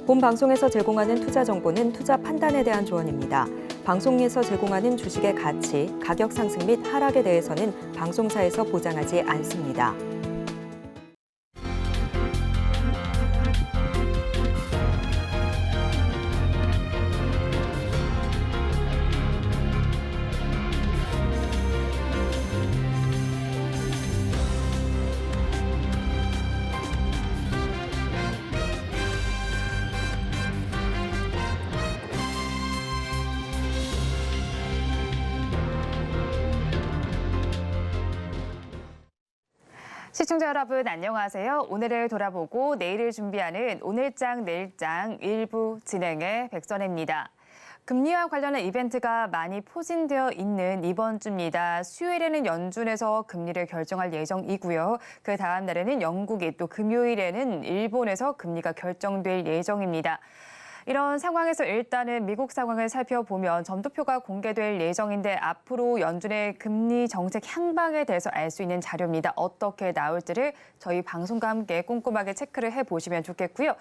본 방송에서 제공하는 투자 정보는 투자 판단에 대한 조언입니다. 방송에서 제공하는 주식의 가치, 가격 상승 및 하락에 대해서는 방송사에서 보장하지 않습니다. 시청자 여러분 안녕하세요. 오늘을 돌아보고 내일을 준비하는 오늘장 내일장 일부 진행의 백선혜입니다. 금리와 관련한 이벤트가 많이 포진되어 있는 이번 주입니다. 수요일에는 연준에서 금리를 결정할 예정이고요. 그 다음 날에는 영국이, 또 금요일에는 일본에서 금리가 결정될 예정입니다. 이런 상황에서 일단은 미국 상황을 살펴보면 점도표가 공개될 예정인데 앞으로 연준의 금리 정책 향방에 대해서 알 수 있는 자료입니다. 어떻게 나올지를 저희 방송과 함께 꼼꼼하게 체크를 해보시면 좋겠고요.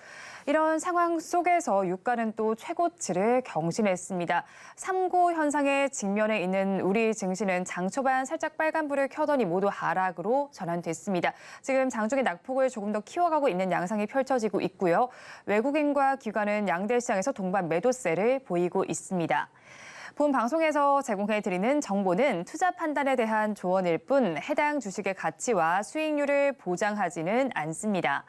이런 상황 속에서 유가는 또 최고치를 경신했습니다. 3고 현상에 직면해 있는 우리 증시는 장 초반 살짝 빨간불을 켜더니 모두 하락으로 전환됐습니다. 지금 장중의 낙폭을 조금 더 키워가고 있는 양상이 펼쳐지고 있고요. 외국인과 기관은 양대 시장에서 동반 매도세를 보이고 있습니다. 본 방송에서 제공해드리는 정보는 투자 판단에 대한 조언일 뿐 해당 주식의 가치와 수익률을 보장하지는 않습니다.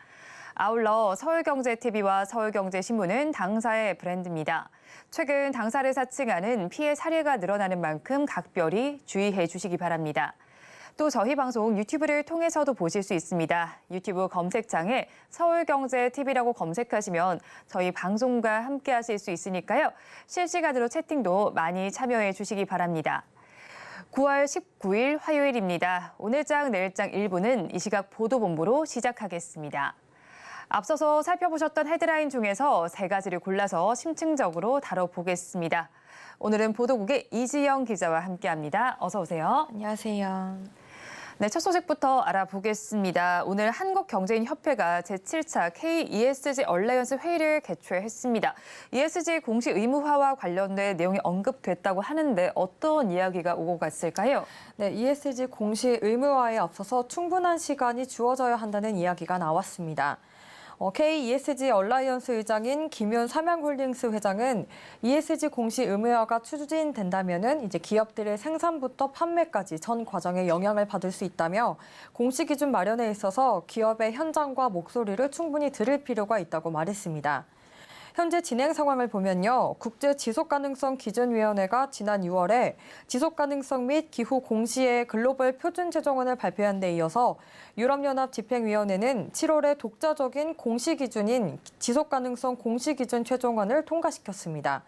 아울러 서울경제TV와 서울경제신문은 당사의 브랜드입니다. 최근 당사를 사칭하는 피해 사례가 늘어나는 만큼 각별히 주의해 주시기 바랍니다. 또 저희 방송 유튜브를 통해서도 보실 수 있습니다. 유튜브 검색창에 서울경제TV라고 검색하시면 저희 방송과 함께 하실 수 있으니까요. 실시간으로 채팅도 많이 참여해 주시기 바랍니다. 9월 19일 화요일입니다. 오늘장 내일장 1부는 이 시각 보도본부로 시작하겠습니다. 앞서서 살펴보셨던 헤드라인 중에서 세 가지를 골라서 심층적으로 다뤄보겠습니다. 오늘은 보도국의 이지영 기자와 함께합니다. 어서 오세요. 안녕하세요. 네, 첫 소식부터 알아보겠습니다. 오늘 한국경제인협회가 제7차 K-ESG 얼라이언스 회의를 개최했습니다. ESG 공시 의무화와 관련된 내용이 언급됐다고 하는데 어떤 이야기가 오고 갔을까요? 네, ESG 공시 의무화에 앞서서 충분한 시간이 주어져야 한다는 이야기가 나왔습니다. K-ESG 얼라이언스 의장인 김윤 삼양홀딩스 회장은 ESG 공시 의무화가 추진된다면은 이제 기업들의 생산부터 판매까지 전 과정에 영향을 받을 수 있다며 공시 기준 마련에 있어서 기업의 현장과 목소리를 충분히 들을 필요가 있다고 말했습니다. 현재 진행 상황을 보면요. 국제지속가능성기준위원회가 지난 6월에 지속가능성 및 기후 공시의 글로벌 표준 제정안을 발표한 데 이어서 유럽연합 집행위원회는 7월에 독자적인 공시 기준인 지속가능성 공시기준 최종안을 통과시켰습니다.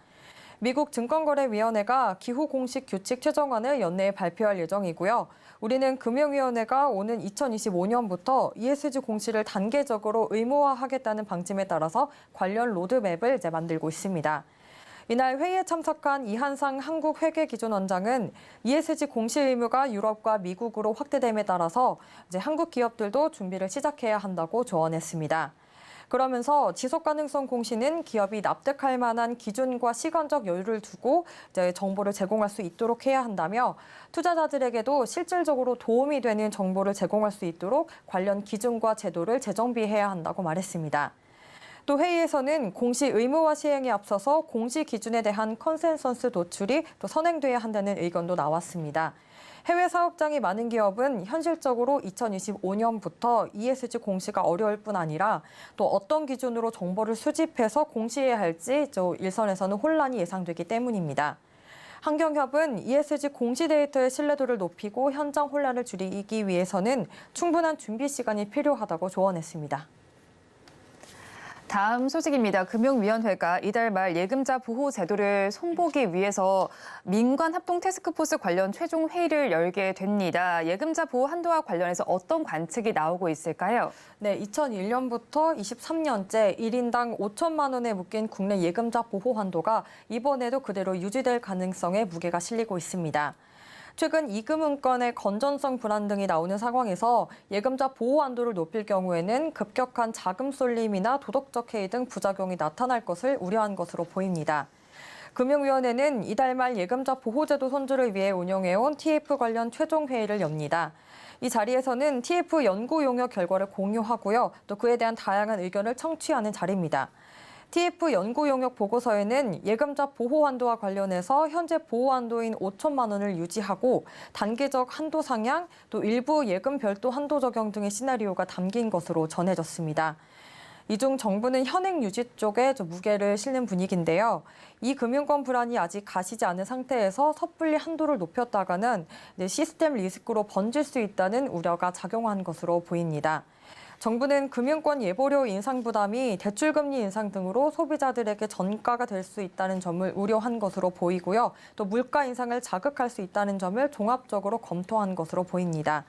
미국 증권거래위원회가 기후 공식 규칙 최종안을 연내에 발표할 예정이고요. 우리는 금융위원회가 오는 2025년부터 ESG 공시를 단계적으로 의무화하겠다는 방침에 따라서 관련 로드맵을 이제 만들고 있습니다. 이날 회의에 참석한 이한상 한국회계기준원장은 ESG 공시 의무가 유럽과 미국으로 확대됨에 따라서 이제 한국 기업들도 준비를 시작해야 한다고 조언했습니다. 그러면서 지속가능성 공시는 기업이 납득할 만한 기준과 시간적 여유를 두고 이제 정보를 제공할 수 있도록 해야 한다며 투자자들에게도 실질적으로 도움이 되는 정보를 제공할 수 있도록 관련 기준과 제도를 재정비해야 한다고 말했습니다. 또 회의에서는 공시 의무화 시행에 앞서서 공시 기준에 대한 컨센서스 도출이 또 선행돼야 한다는 의견도 나왔습니다. 해외 사업장이 많은 기업은 현실적으로 2025년부터 ESG 공시가 어려울 뿐 아니라 또 어떤 기준으로 정보를 수집해서 공시해야 할지 일선에서는 혼란이 예상되기 때문입니다. 환경협은 ESG 공시 데이터의 신뢰도를 높이고 현장 혼란을 줄이기 위해서는 충분한 준비 시간이 필요하다고 조언했습니다. 다음 소식입니다. 금융위원회가 이달 말 예금자 보호 제도를 손보기 위해서 민관 합동 태스크포스 관련 최종 회의를 열게 됩니다. 예금자 보호 한도와 관련해서 어떤 관측이 나오고 있을까요? 네, 2001년부터 23년째 1인당 5천만 원에 묶인 국내 예금자 보호 한도가 이번에도 그대로 유지될 가능성에 무게가 실리고 있습니다. 최근 이금융권의 건전성 불안 등이 나오는 상황에서 예금자 보호 한도를 높일 경우에는 급격한 자금 쏠림이나 도덕적 해이 등 부작용이 나타날 것을 우려한 것으로 보입니다. 금융위원회는 이달 말 예금자 보호제도 손주를 위해 운영해온 TF 관련 최종 회의를 엽니다. 이 자리에서는 TF 연구 용역 결과를 공유하고요. 또 그에 대한 다양한 의견을 청취하는 자리입니다. TF 연구 용역 보고서에는 예금자 보호 한도와 관련해서 현재 보호 한도인 5천만 원을 유지하고 단계적 한도 상향, 또 일부 예금 별도 한도 적용 등의 시나리오가 담긴 것으로 전해졌습니다. 이 중 정부는 현행 유지 쪽에 좀 무게를 실는 분위기인데요. 이 금융권 불안이 아직 가시지 않은 상태에서 섣불리 한도를 높였다가는 시스템 리스크로 번질 수 있다는 우려가 작용한 것으로 보입니다. 정부는 금융권 예보료 인상 부담이 대출금리 인상 등으로 소비자들에게 전가가 될 수 있다는 점을 우려한 것으로 보이고요. 또 물가 인상을 자극할 수 있다는 점을 종합적으로 검토한 것으로 보입니다.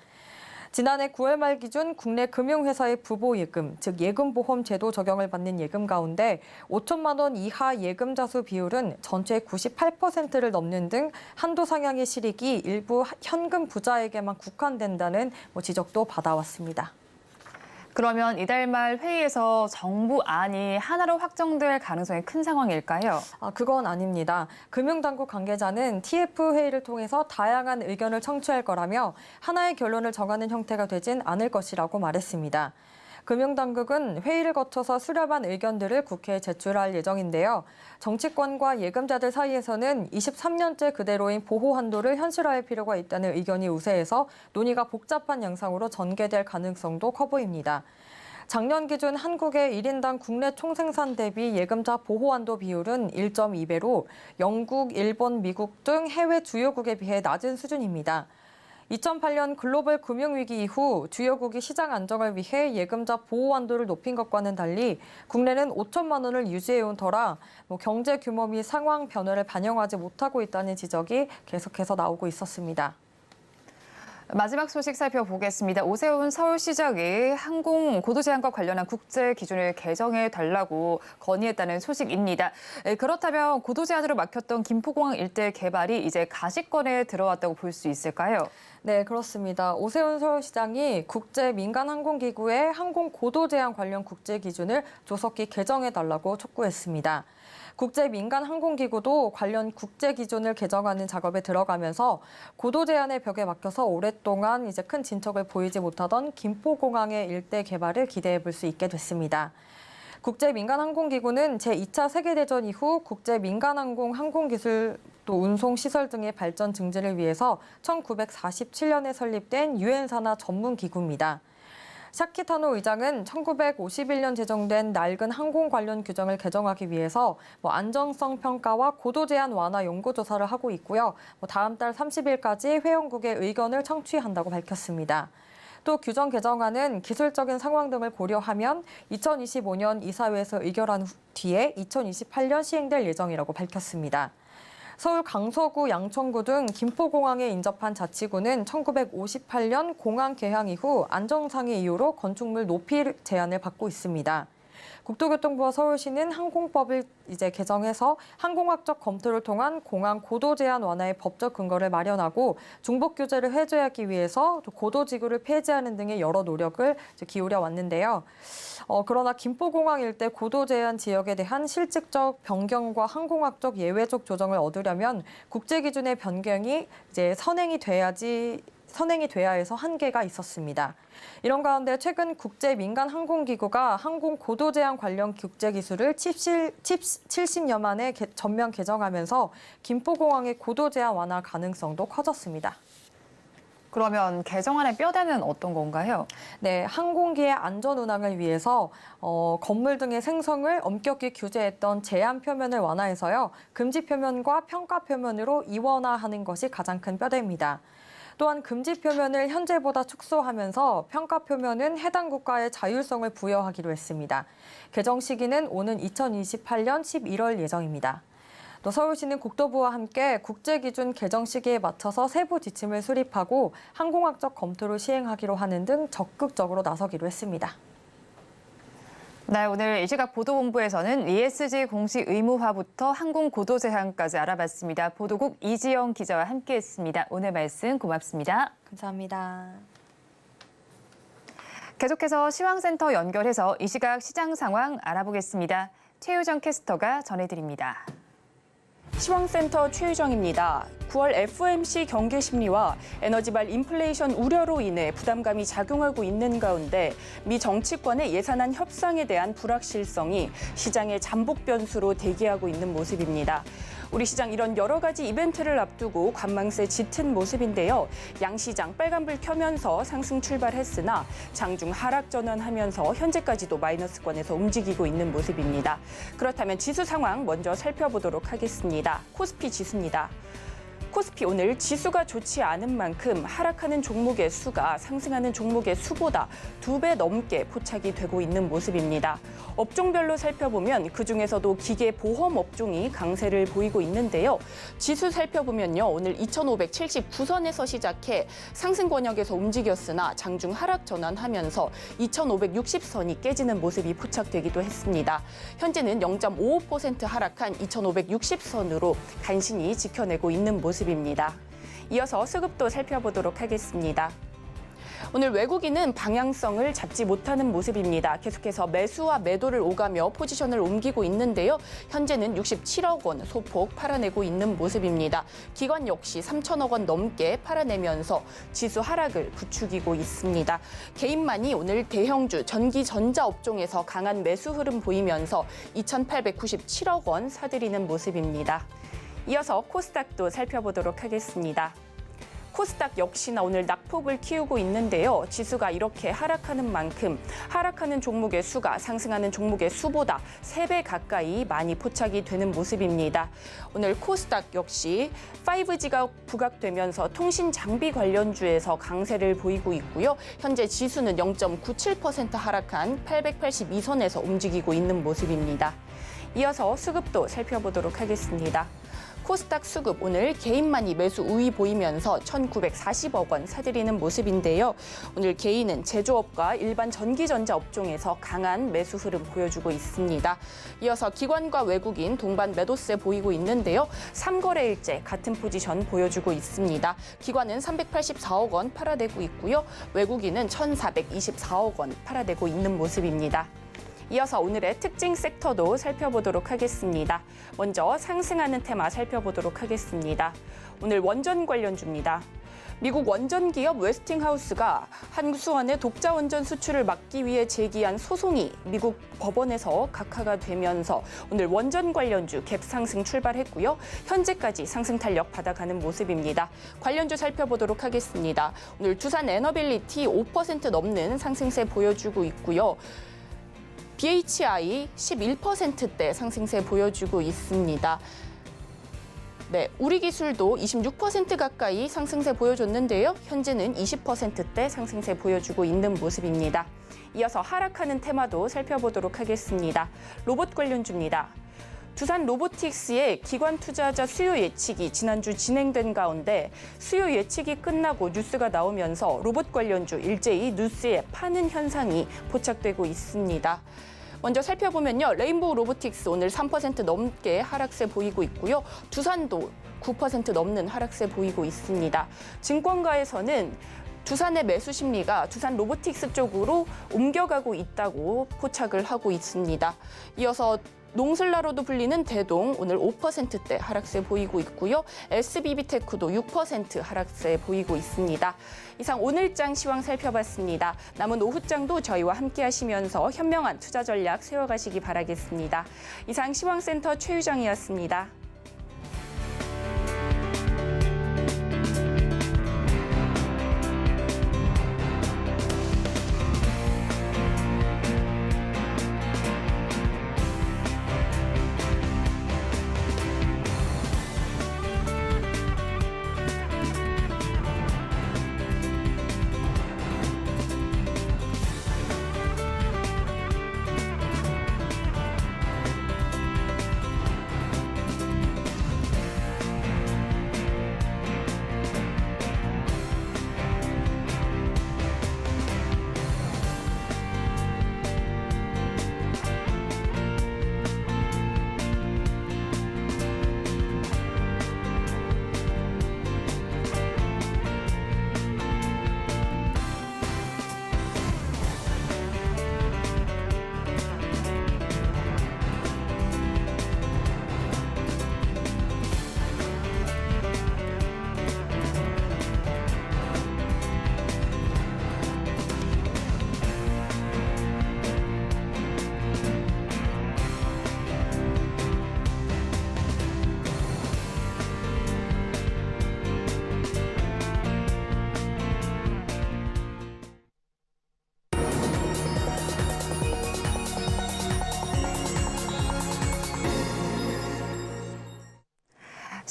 지난해 9월 말 기준 국내 금융회사의 부보예금, 즉 예금보험 제도 적용을 받는 예금 가운데 5천만 원 이하 예금자 수 비율은 전체의 98%를 넘는 등 한도 상향의 실익이 일부 현금 부자에게만 국한된다는 지적도 받아왔습니다. 그러면 이달 말 회의에서 정부안이 하나로 확정될 가능성이 큰 상황일까요? 그건 아닙니다. 금융당국 관계자는 TF 회의를 통해서 다양한 의견을 청취할 거라며 하나의 결론을 정하는 형태가 되진 않을 것이라고 말했습니다. 금융당국은 회의를 거쳐서 수렴한 의견들을 국회에 제출할 예정인데요. 정치권과 예금자들 사이에서는 23년째 그대로인 보호 한도를 현실화할 필요가 있다는 의견이 우세해서 논의가 복잡한 양상으로 전개될 가능성도 커 보입니다. 작년 기준 한국의 1인당 국내 총생산 대비 예금자 보호 한도 비율은 1.2배로 영국, 일본, 미국 등 해외 주요국에 비해 낮은 수준입니다. 2008년 글로벌 금융위기 이후 주요국이 시장 안정을 위해 예금자 보호 한도를 높인 것과는 달리 국내는 5천만 원을 유지해온 터라 경제 규모 및 상황 변화를 반영하지 못하고 있다는 지적이 계속해서 나오고 있었습니다. 마지막 소식 살펴보겠습니다. 오세훈 서울시장이 항공 고도 제한과 관련한 국제 기준을 개정해 달라고 건의했다는 소식입니다. 그렇다면 고도 제한으로 막혔던 김포공항 일대 개발이 이제 가시권에 들어왔다고 볼 수 있을까요? 네, 그렇습니다. 오세훈 서울시장이 국제 민간 항공기구의 항공 고도 제한 관련 국제 기준을 조속히 개정해 달라고 촉구했습니다. 국제 민간 항공기구도 관련 국제 기준을 개정하는 작업에 들어가면서 고도 제한의 벽에 막혀서 오랫동안 큰 진척을 보이지 못하던 김포공항의 일대 개발을 기대해 볼 수 있게 됐습니다. 국제 민간 항공기구는 제2차 세계대전 이후 국제 민간 항공기술 또 운송 시설 등의 발전 증진을 위해서 1947년에 설립된 유엔 산하 전문 기구입니다. 샤키타노 의장은 1951년 제정된 낡은 항공 관련 규정을 개정하기 위해서 안정성 평가와 고도 제한 완화 연구 조사를 하고 있고요. 다음 달 30일까지 회원국의 의견을 청취한다고 밝혔습니다. 또 규정 개정안은 기술적인 상황 등을 고려하면 2025년 이사회에서 의결한 뒤에 2028년 시행될 예정이라고 밝혔습니다. 서울 강서구, 양천구 등 김포공항에 인접한 자치구는 1958년 공항 개항 이후 안정상의 이유로 건축물 높이 제한을 받고 있습니다. 국토교통부와 서울시는 항공법을 개정해서 항공학적 검토를 통한 공항 고도 제한 완화의 법적 근거를 마련하고 중복 규제를 해제하기 위해서 고도지구를 폐지하는 등의 여러 노력을 기울여 왔는데요. 그러나 김포공항 일대 고도 제한 지역에 대한 실질적 변경과 항공학적 예외적 조정을 얻으려면 국제 기준의 변경이 선행이 돼야 해서 한계가 있었습니다. 이런 가운데 최근 국제 민간 항공기구가 항공 고도 제한 관련 국제 기술을 70여 만에 전면 개정하면서 김포공항의 고도 제한 완화 가능성도 커졌습니다. 그러면 개정안의 뼈대는 어떤 건가요? 네, 항공기의 안전 운항을 위해서 건물 등의 생성을 엄격히 규제했던 제한 표면을 완화해서요. 금지 표면과 평가 표면으로 이원화하는 것이 가장 큰 뼈대입니다. 또한 금지 표면을 현재보다 축소하면서 평가 표면은 해당 국가의 자율성을 부여하기로 했습니다. 개정 시기는 오는 2028년 11월 예정입니다. 또 서울시는 국토부와 함께 국제기준 개정 시기에 맞춰서 세부 지침을 수립하고 항공학적 검토를 시행하기로 하는 등 적극적으로 나서기로 했습니다. 네, 오늘 이 시각 보도본부에서는 ESG 공시 의무화부터 항공 고도 제한까지 알아봤습니다. 보도국 이지영 기자와 함께했습니다. 오늘 말씀 고맙습니다. 감사합니다. 계속해서 시황센터 연결해서 이 시각 시장 상황 알아보겠습니다. 최유정 캐스터가 전해드립니다. 시황센터 최유정입니다. 9월 FOMC 경기 심리와 에너지발 인플레이션 우려로 인해 부담감이 작용하고 있는 가운데 미 정치권의 예산안 협상에 대한 불확실성이 시장의 잠복 변수로 대기하고 있는 모습입니다. 우리 시장 이런 여러 가지 이벤트를 앞두고 관망세 짙은 모습인데요. 양시장 빨간불 켜면서 상승 출발했으나 장중 하락 전환하면서 현재까지도 마이너스권에서 움직이고 있는 모습입니다. 그렇다면 지수 상황 먼저 살펴보도록 하겠습니다. 코스피 지수입니다. 코스피 오늘 지수가 좋지 않은 만큼 하락하는 종목의 수가 상승하는 종목의 수보다 2배 넘게 포착이 되고 있는 모습입니다. 업종별로 살펴보면 그중에서도 기계 보험 업종이 강세를 보이고 있는데요. 지수 살펴보면요. 오늘 2579선에서 시작해 상승 권역에서 움직였으나 장중 하락 전환하면서 2560선이 깨지는 모습이 포착되기도 했습니다. 현재는 0.55% 하락한 2560선으로 간신히 지켜내고 있는 모습입니다. 이어서 수급도 살펴보도록 하겠습니다. 오늘 외국인은 방향성을 잡지 못하는 모습입니다. 계속해서 매수와 매도를 오가며 포지션을 옮기고 있는데요. 현재는 67억 원 소폭 팔아내고 있는 모습입니다. 기관 역시 3천억 원 넘게 팔아내면서 지수 하락을 부추기고 있습니다. 개인만이 오늘 대형주 전기 전자 업종에서 강한 매수 흐름 보이면서 2,897억 원 사들이는 모습입니다. 이어서 코스닥도 살펴보도록 하겠습니다. 코스닥 역시나 오늘 낙폭을 키우고 있는데요. 지수가 이렇게 하락하는 만큼 하락하는 종목의 수가 상승하는 종목의 수보다 3배 가까이 많이 포착이 되는 모습입니다. 오늘 코스닥 역시 5G가 부각되면서 통신 장비 관련주에서 강세를 보이고 있고요. 현재 지수는 0.97% 하락한 882선에서 움직이고 있는 모습입니다. 이어서 수급도 살펴보도록 하겠습니다. 코스닥 수급 오늘 개인만이 매수 우위 보이면서 1,940억 원 사들이는 모습인데요. 오늘 개인은 제조업과 일반 전기전자 업종에서 강한 매수 흐름 보여주고 있습니다. 이어서 기관과 외국인 동반 매도세 보이고 있는데요. 3거래일째 같은 포지션 보여주고 있습니다. 기관은 384억 원 팔아내고 있고요. 외국인은 1,424억 원 팔아내고 있는 모습입니다. 이어서 오늘의 특징 섹터도 살펴보도록 하겠습니다. 먼저 상승하는 테마 살펴보도록 하겠습니다. 오늘 원전 관련주입니다. 미국 원전 기업 웨스팅하우스가 한수원의 독자 원전 수출을 막기 위해 제기한 소송이 미국 법원에서 각하가 되면서 오늘 원전 관련주 갭 상승 출발했고요. 현재까지 상승 탄력 받아가는 모습입니다. 관련주 살펴보도록 하겠습니다. 오늘 두산 에너빌리티 5% 넘는 상승세 보여주고 있고요. BHI 11%대 상승세 보여주고 있습니다. 네, 우리기술도 26% 가까이 상승세 보여줬는데요. 현재는 20%대 상승세 보여주고 있는 모습입니다. 이어서 하락하는 테마도 살펴보도록 하겠습니다. 로봇 관련주입니다. 두산 로보틱스의 기관 투자자 수요 예측이 지난주 진행된 가운데 수요 예측이 끝나고 뉴스가 나오면서 로봇 관련주 일제히 뉴스에 파는 현상이 포착되고 있습니다. 먼저 살펴보면요. 레인보우 로보틱스 오늘 3% 넘게 하락세 보이고 있고요. 두산도 9% 넘는 하락세 보이고 있습니다. 증권가에서는 두산의 매수 심리가 두산 로보틱스 쪽으로 옮겨가고 있다고 포착을 하고 있습니다. 이어서 농슬라로도 불리는 대동 오늘 5%대 하락세 보이고 있고요. SBB테크도 6% 하락세 보이고 있습니다. 이상 오늘장 시황 살펴봤습니다. 남은 오후장도 저희와 함께 하시면서 현명한 투자 전략 세워가시기 바라겠습니다. 이상 시황센터 최유정이었습니다.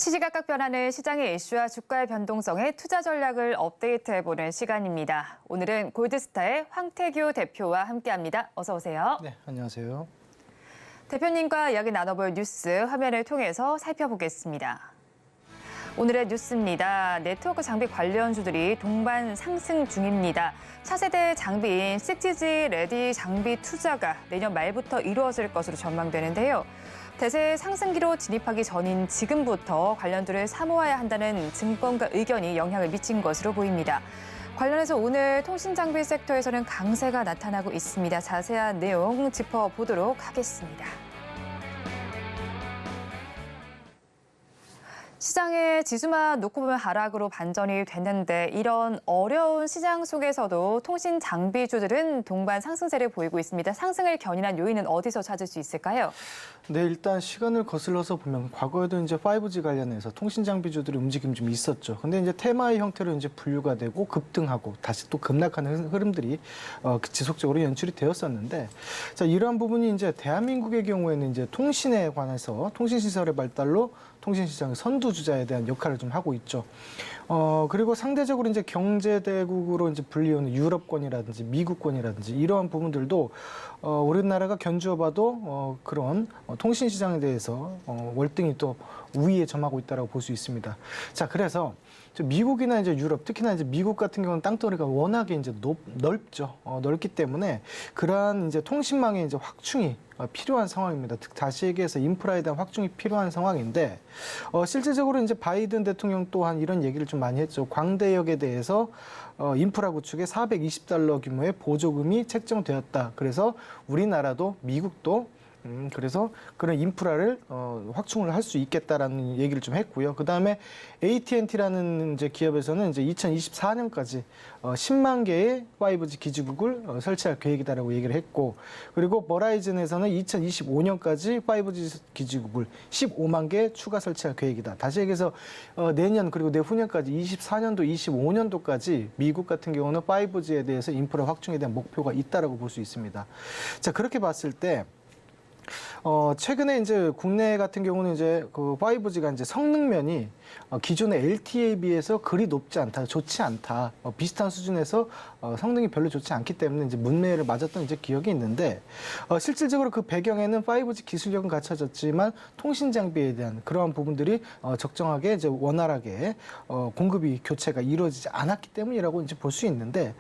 시시각각 변하는 시장의 이슈와 주가의 변동성에 투자 전략을 업데이트해보는 시간입니다. 오늘은 골드스타의 황태규 대표와 함께합니다. 어서 오세요. 네, 안녕하세요. 대표님과 이야기 나눠볼 뉴스 화면을 통해서 살펴보겠습니다. 오늘의 뉴스입니다. 네트워크 장비 관련주들이 동반 상승 중입니다. 차세대 장비인 6G 레디 장비 투자가 내년 말부터 이루어질 것으로 전망되는데요. 대세 상승기로 진입하기 전인 지금부터 관련주를 사모아야 한다는 증권가 의견이 영향을 미친 것으로 보입니다. 관련해서 오늘 통신장비 섹터에서는 강세가 나타나고 있습니다. 자세한 내용 짚어보도록 하겠습니다. 시장의 지수만 놓고 보면 하락으로 반전이 됐는데 이런 어려운 시장 속에서도 통신 장비주들은 동반 상승세를 보이고 있습니다. 상승을 견인한 요인은 어디서 찾을 수 있을까요? 네, 일단 시간을 거슬러서 보면 과거에도 이제 5G 관련해서 통신 장비주들의 움직임이 좀 있었죠. 근데 이제 테마의 형태로 이제 분류가 되고 급등하고 다시 또 급락하는 흐름들이 지속적으로 연출이 되었었는데, 자, 이러한 부분이 이제 대한민국의 경우에는 이제 통신에 관해서 통신 시설의 발달로 통신 시장의 선두주자에 대한 역할을 좀 하고 있죠. 그리고 상대적으로 이제 경제 대국으로 이제 불리우는 유럽권이라든지 미국권이라든지 이러한 부분들도 우리나라가 견주어봐도 그런 통신 시장에 대해서 월등히 또 우위에 점하고 있다라고 볼 수 있습니다. 자, 그래서 미국이나 이제 유럽, 특히나 이제 미국 같은 경우는 땅덩어리가 워낙에 이제 넓죠. 넓기 때문에 그러한 이제 통신망의 이제 확충이 필요한 상황입니다. 다시 얘기해서 인프라에 대한 확충이 필요한 상황인데, 실질적으로 이제 바이든 대통령 또한 이런 얘기를 좀 많이 했죠. 광대역에 대해서 인프라 구축에 $420 규모의 보조금이 책정되었다. 그래서 우리나라도 미국도 그래서 그런 인프라를 확충을 할 수 있겠다라는 얘기를 좀 했고요. 그 다음에 AT&T라는 이제 기업에서는 이제 2024년까지 10만 개의 5G 기지국을 설치할 계획이다라고 얘기를 했고, 그리고 버라이즌에서는 2025년까지 5G 기지국을 15만 개 추가 설치할 계획이다. 다시 얘기해서 내년 그리고 내후년까지 24년도, 25년도까지 미국 같은 경우는 5G에 대해서 인프라 확충에 대한 목표가 있다라고 볼 수 있습니다. 자, 그렇게 봤을 때 최근에 이제 국내 같은 경우는 이제 그 5G가 이제 성능면이 기존의 LTE에 비해서 그리 높지 않다, 좋지 않다, 비슷한 수준에서 성능이 별로 좋지 않기 때문에 이제 문매를 맞았던 이제 기억이 있는데, 실질적으로 그 배경에는 5G 기술력은 갖춰졌지만 통신 장비에 대한 그러한 부분들이 적정하게 이제 원활하게 공급이 교체가 이루어지지 않았기 때문이라고 이제 볼 수 있는데,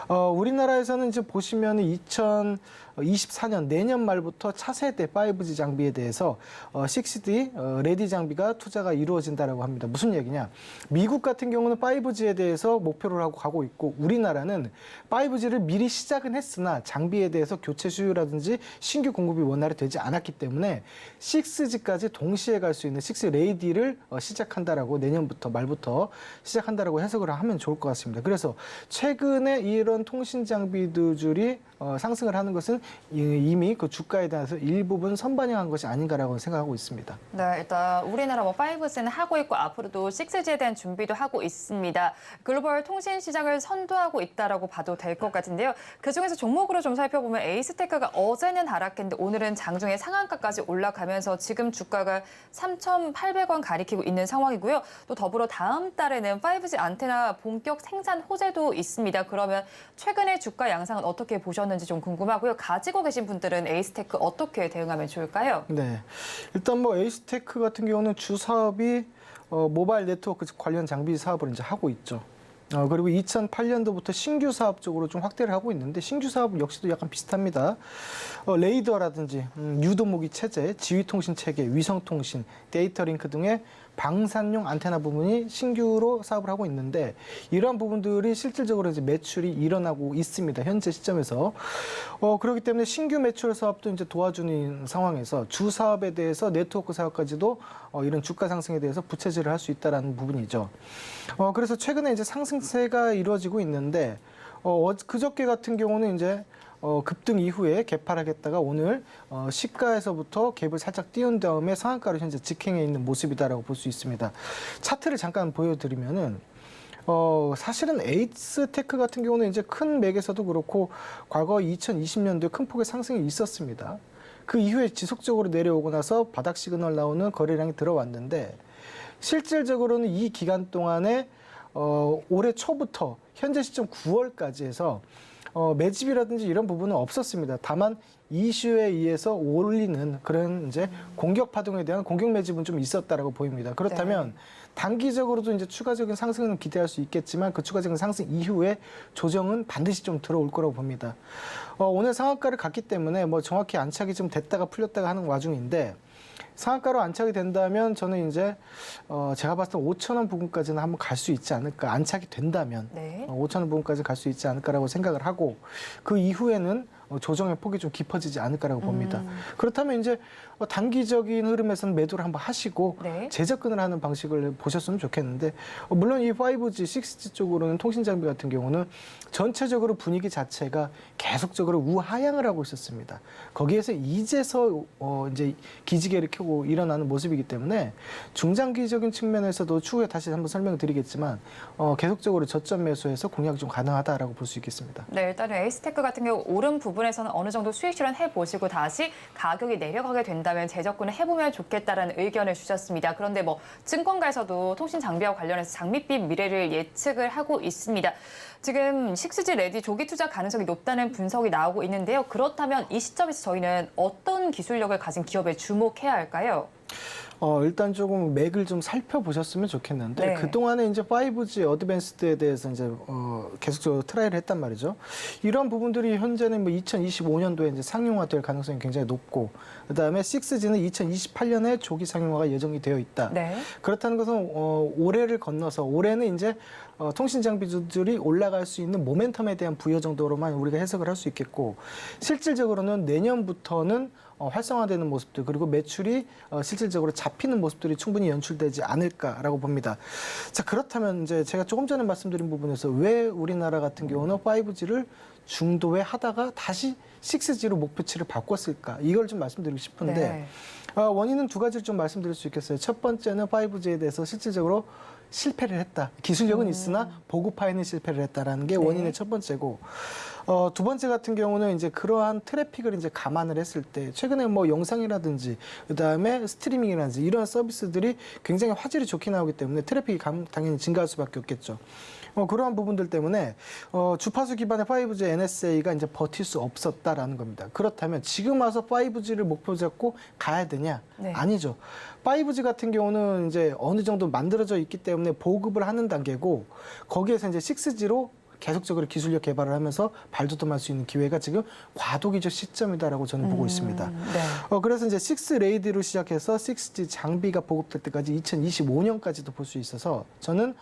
우리나라에서는 이제 보시면 2024년 내년 말부터 차세대 5G 장비에 대해서 6D 레디 장비가 투자가 이루어진다라고 합니다. 무슨 얘기냐? 미국 같은 경우는 5G에 대해서 목표를 하고 가고 있고, 우리나라는 5G를 미리 시작은 했으나 장비에 대해서 교체 수요라든지 신규 공급이 원활히 되지 않았기 때문에 6G까지 동시에 갈 수 있는 6 레디를 시작한다라고, 내년부터 말부터 시작한다라고 해석을 하면 좋을 것 같습니다. 그래서 최근에 이런 통신 장비들이 상승을 하는 것은 이미 그 주가에 대해서 일부분 선반영한 것이 아닌가라고 생각하고 있습니다. 네, 일단 우리나라 5G는 하고 있고 앞으로도 6G에 대한 준비도 하고 있습니다. 글로벌 통신 시장을 선도하고 있다라고 봐도 될 것 같은데요. 그중에서 종목으로 좀 살펴보면 에이스테크가 어제는 하락했는데 오늘은 장중에 상한가까지 올라가면서 지금 주가가 3,800원 가리키고 있는 상황이고요. 또 더불어 다음 달에는 5G 안테나 본격 생산 호재도 있습니다. 그러면 최근의 주가 양상은 어떻게 보셨는지 좀 궁금하고요. 가지고 계신 분들은 에이스테크 어떻게 대응하면 좋을까요? 네, 일단 뭐 에이스테크 같은 경우는 주 사업이 모바일 네트워크 관련 장비 사업을 이제 하고 있죠. 그리고 2008년도부터 신규 사업 쪽으로 좀 확대를 하고 있는데, 신규 사업 역시도 약간 비슷합니다. 레이더라든지 유도모기 체제, 지휘통신 체계, 위성통신, 데이터 링크 등의 방산용 안테나 부분이 신규로 사업을 하고 있는데, 이러한 부분들이 실질적으로 이제 매출이 일어나고 있습니다. 현재 시점에서. 그렇기 때문에 신규 매출 사업도 이제 도와주는 상황에서 주 사업에 대해서 네트워크 사업까지도 이런 주가 상승에 대해서 부채질을 할 수 있다라는 부분이죠. 그래서 최근에 이제 상승세가 이루어지고 있는데, 그저께 같은 경우는 이제 급등 이후에 개파하겠다가 오늘 시가에서부터 갭을 살짝 띄운 다음에 상한가로 현재 직행해 있는 모습이다라고 볼 수 있습니다. 차트를 잠깐 보여드리면은 사실은 에이스테크 같은 경우는 이제 큰 맥에서도 그렇고 과거 2020년도에 큰 폭의 상승이 있었습니다. 그 이후에 지속적으로 내려오고 나서 바닥 시그널 나오는 거래량이 들어왔는데, 실질적으로는 이 기간 동안에 올해 초부터 현재 시점 9월까지 해서 매집이라든지 이런 부분은 없었습니다. 다만 이슈에 의해서 올리는 그런 이제 공격 파동에 대한 공격 매집은 좀 있었다라고 보입니다. 그렇다면 단기적으로도 이제 추가적인 상승은 기대할 수 있겠지만 그 추가적인 상승 이후에 조정은 반드시 좀 들어올 거라고 봅니다. 오늘 상한가를 갔기 때문에 뭐 정확히 안착이 좀 됐다가 풀렸다가 하는 와중인데 상한가로 안착이 된다면 저는 이제 제가 봤을 때 5,000원 부근까지는 한번 갈 수 있지 않을까. 안착이 된다면 네. 5,000원 부근까지 갈 수 있지 않을까라고 생각을 하고 그 이후에는 조정의 폭이 좀 깊어지지 않을까라고 봅니다. 그렇다면 이제 단기적인 흐름에서는 매도를 한번 하시고 네. 재접근을 하는 방식을 보셨으면 좋겠는데 물론 이 5G, 6G 쪽으로는 통신 장비 같은 경우는 전체적으로 분위기 자체가 계속적으로 우하향을 하고 있었습니다. 거기에서 이제서 이제 기지개를 켜고 일어나는 모습이기 때문에 중장기적인 측면에서도 추후에 다시 한번 설명을 드리겠지만 계속적으로 저점 매수해서 공략이 좀 가능하다라고 볼 수 있겠습니다. 네, 일단은 에이스테크 같은 경우 오른 부분에서는 어느 정도 수익 실현 해보시고 다시 가격이 내려가게 된다면 재접근을 해보면 좋겠다라는 의견을 주셨습니다. 그런데 뭐 증권가에서도 통신 장비와 관련해서 장밋빛 미래를 예측을 하고 있습니다. 지금 6G 레디 조기 투자 가능성이 높다는 분석이 나오고 있는데요. 그렇다면 이 시점에서 저희는 어떤 기술력을 가진 기업에 주목해야 할까요? 일단 조금 맥을 좀 살펴보셨으면 좋겠는데 네. 그동안에 이제 5G 어드밴스드에 대해서 이제 계속적으로 트라이를 했단 말이죠. 이런 부분들이 현재는 뭐 2025년도에 이제 상용화될 가능성이 굉장히 높고 그다음에 6G는 2028년에 조기 상용화가 예정이 되어 있다. 네. 그렇다는 것은 올해를 건너서 올해는 이제 통신 장비주들이 올라갈 수 있는 모멘텀에 대한 부여 정도로만 우리가 해석을 할 수 있겠고 실질적으로는 내년부터는 활성화되는 모습들 그리고 매출이 실질적으로 잡히는 모습들이 충분히 연출되지 않을까라고 봅니다. 자 그렇다면 이제 제가 조금 전에 말씀드린 부분에서 왜 우리나라 같은 경우는 5G를 중도에 하다가 다시 6G로 목표치를 바꿨을까 이걸 좀 말씀드리고 싶은데 네. 원인은 두 가지를 좀 말씀드릴 수 있겠어요. 첫 번째는 5G에 대해서 실질적으로 실패를 했다. 기술력은 있으나 보급화에는 실패를 했다라는 게 원인의 첫 번째고 두 번째 같은 경우는 이제 그러한 트래픽을 이제 감안을 했을 때 최근에 뭐 영상이라든지 그다음에 스트리밍이라든지 이런 서비스들이 굉장히 화질이 좋게 나오기 때문에 트래픽이 당연히 증가할 수밖에 없겠죠. 그러한 부분들 때문에 주파수 기반의 5G NSA가 이제 버틸 수 없었다라는 겁니다. 그렇다면 지금 와서 5G를 목표 잡고 가야 되냐? 네. 아니죠. 5G 같은 경우는 이제 어느 정도 만들어져 있기 때문에 보급을 하는 단계고 거기에서 이제 6G로 계속적으로 기술력 개발을 하면서 발돋움할 수 있는 기회가 지금 과도기적 시점이다라고 저는 보고 있습니다. 네. 그래서 이제 6레이디로 시작해서 6G 장비가 보급될 때까지 2025년까지도 볼 수 있어서 저는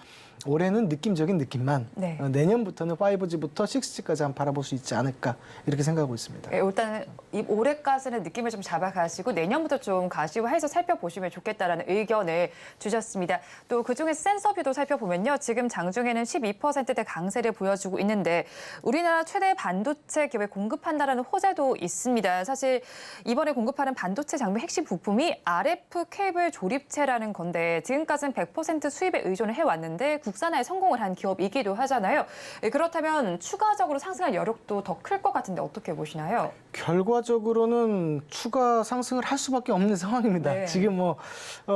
올해는 느낌적인 느낌만 네. 내년부터는 5G부터 6G까지 한번 바라볼 수 있지 않을까 이렇게 생각하고 있습니다. 네, 일단은 올해까지는 느낌을 좀 잡아가시고 내년부터 좀 가시화해서 살펴보시면 좋겠다라는 의견을 주셨습니다. 또 그중에 센서뷰도 살펴보면요. 지금 장중에는 12%대 강세를 보여주고 있는데 우리나라 최대 반도체 기업에 공급한다라는 호재도 있습니다. 사실 이번에 공급하는 반도체 장비 핵심 부품이 RF 케이블 조립체라는 건데 지금까지는 100% 수입에 의존을 해왔는데 국산화에 성공을 한 기업이기도 하잖아요. 그렇다면 추가적으로 상승할 여력도 더 클 것 같은데 어떻게 보시나요? 결과적으로는 추가 상승을 할 수밖에 없는 상황입니다. 네. 지금 뭐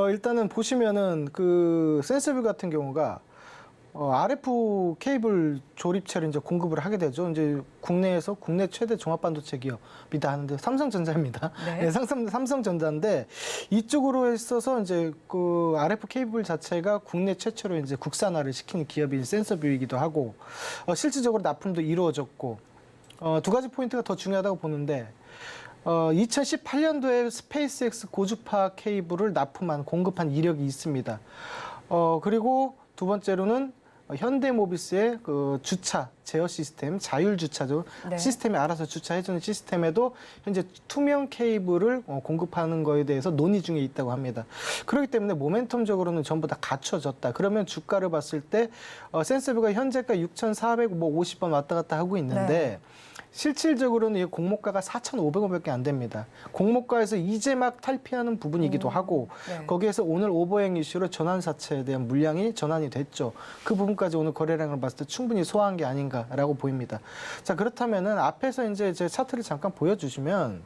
일단은 보시면은 그 센서뷰 같은 경우가 RF 케이블 조립체를 이제 공급을 하게 되죠. 이제 국내에서 국내 최대 종합 반도체 기업이다 하는데 삼성전자입니다. 네. 네, 삼성전자인데 이쪽으로 있어서 이제 그 RF 케이블 자체가 국내 최초로 이제 국산화를 시키는 기업인 센서뷰이기도 하고 실질적으로 납품도 이루어졌고 두 가지 포인트가 더 중요하다고 보는데 2018년도에 스페이스X 고주파 케이블을 공급한 이력이 있습니다. 그리고 두 번째로는 현대모비스의 그 주차 제어 시스템, 자율 주차죠. 네. 시스템이 알아서 주차해주는 시스템에도 현재 투명 케이블을 공급하는 거에 대해서 논의 중에 있다고 합니다. 그렇기 때문에 모멘텀적으로는 전부 다 갖춰졌다. 그러면 주가를 봤을 때 센서뷰가 현재가 6,450원 왔다 갔다 하고 있는데 네. 실질적으로는 이 공모가가 4,500원밖에 안 됩니다. 공모가에서 이제 막 탈피하는 부분이기도 하고 네. 거기에서 오늘 오버행 이슈로 전환사채에 대한 물량이 전환이 됐죠. 그 부분까지 오늘 거래량을 봤을 때 충분히 소화한 게 아닌가라고 보입니다. 자 그렇다면은 앞에서 이제 제 차트를 잠깐 보여주시면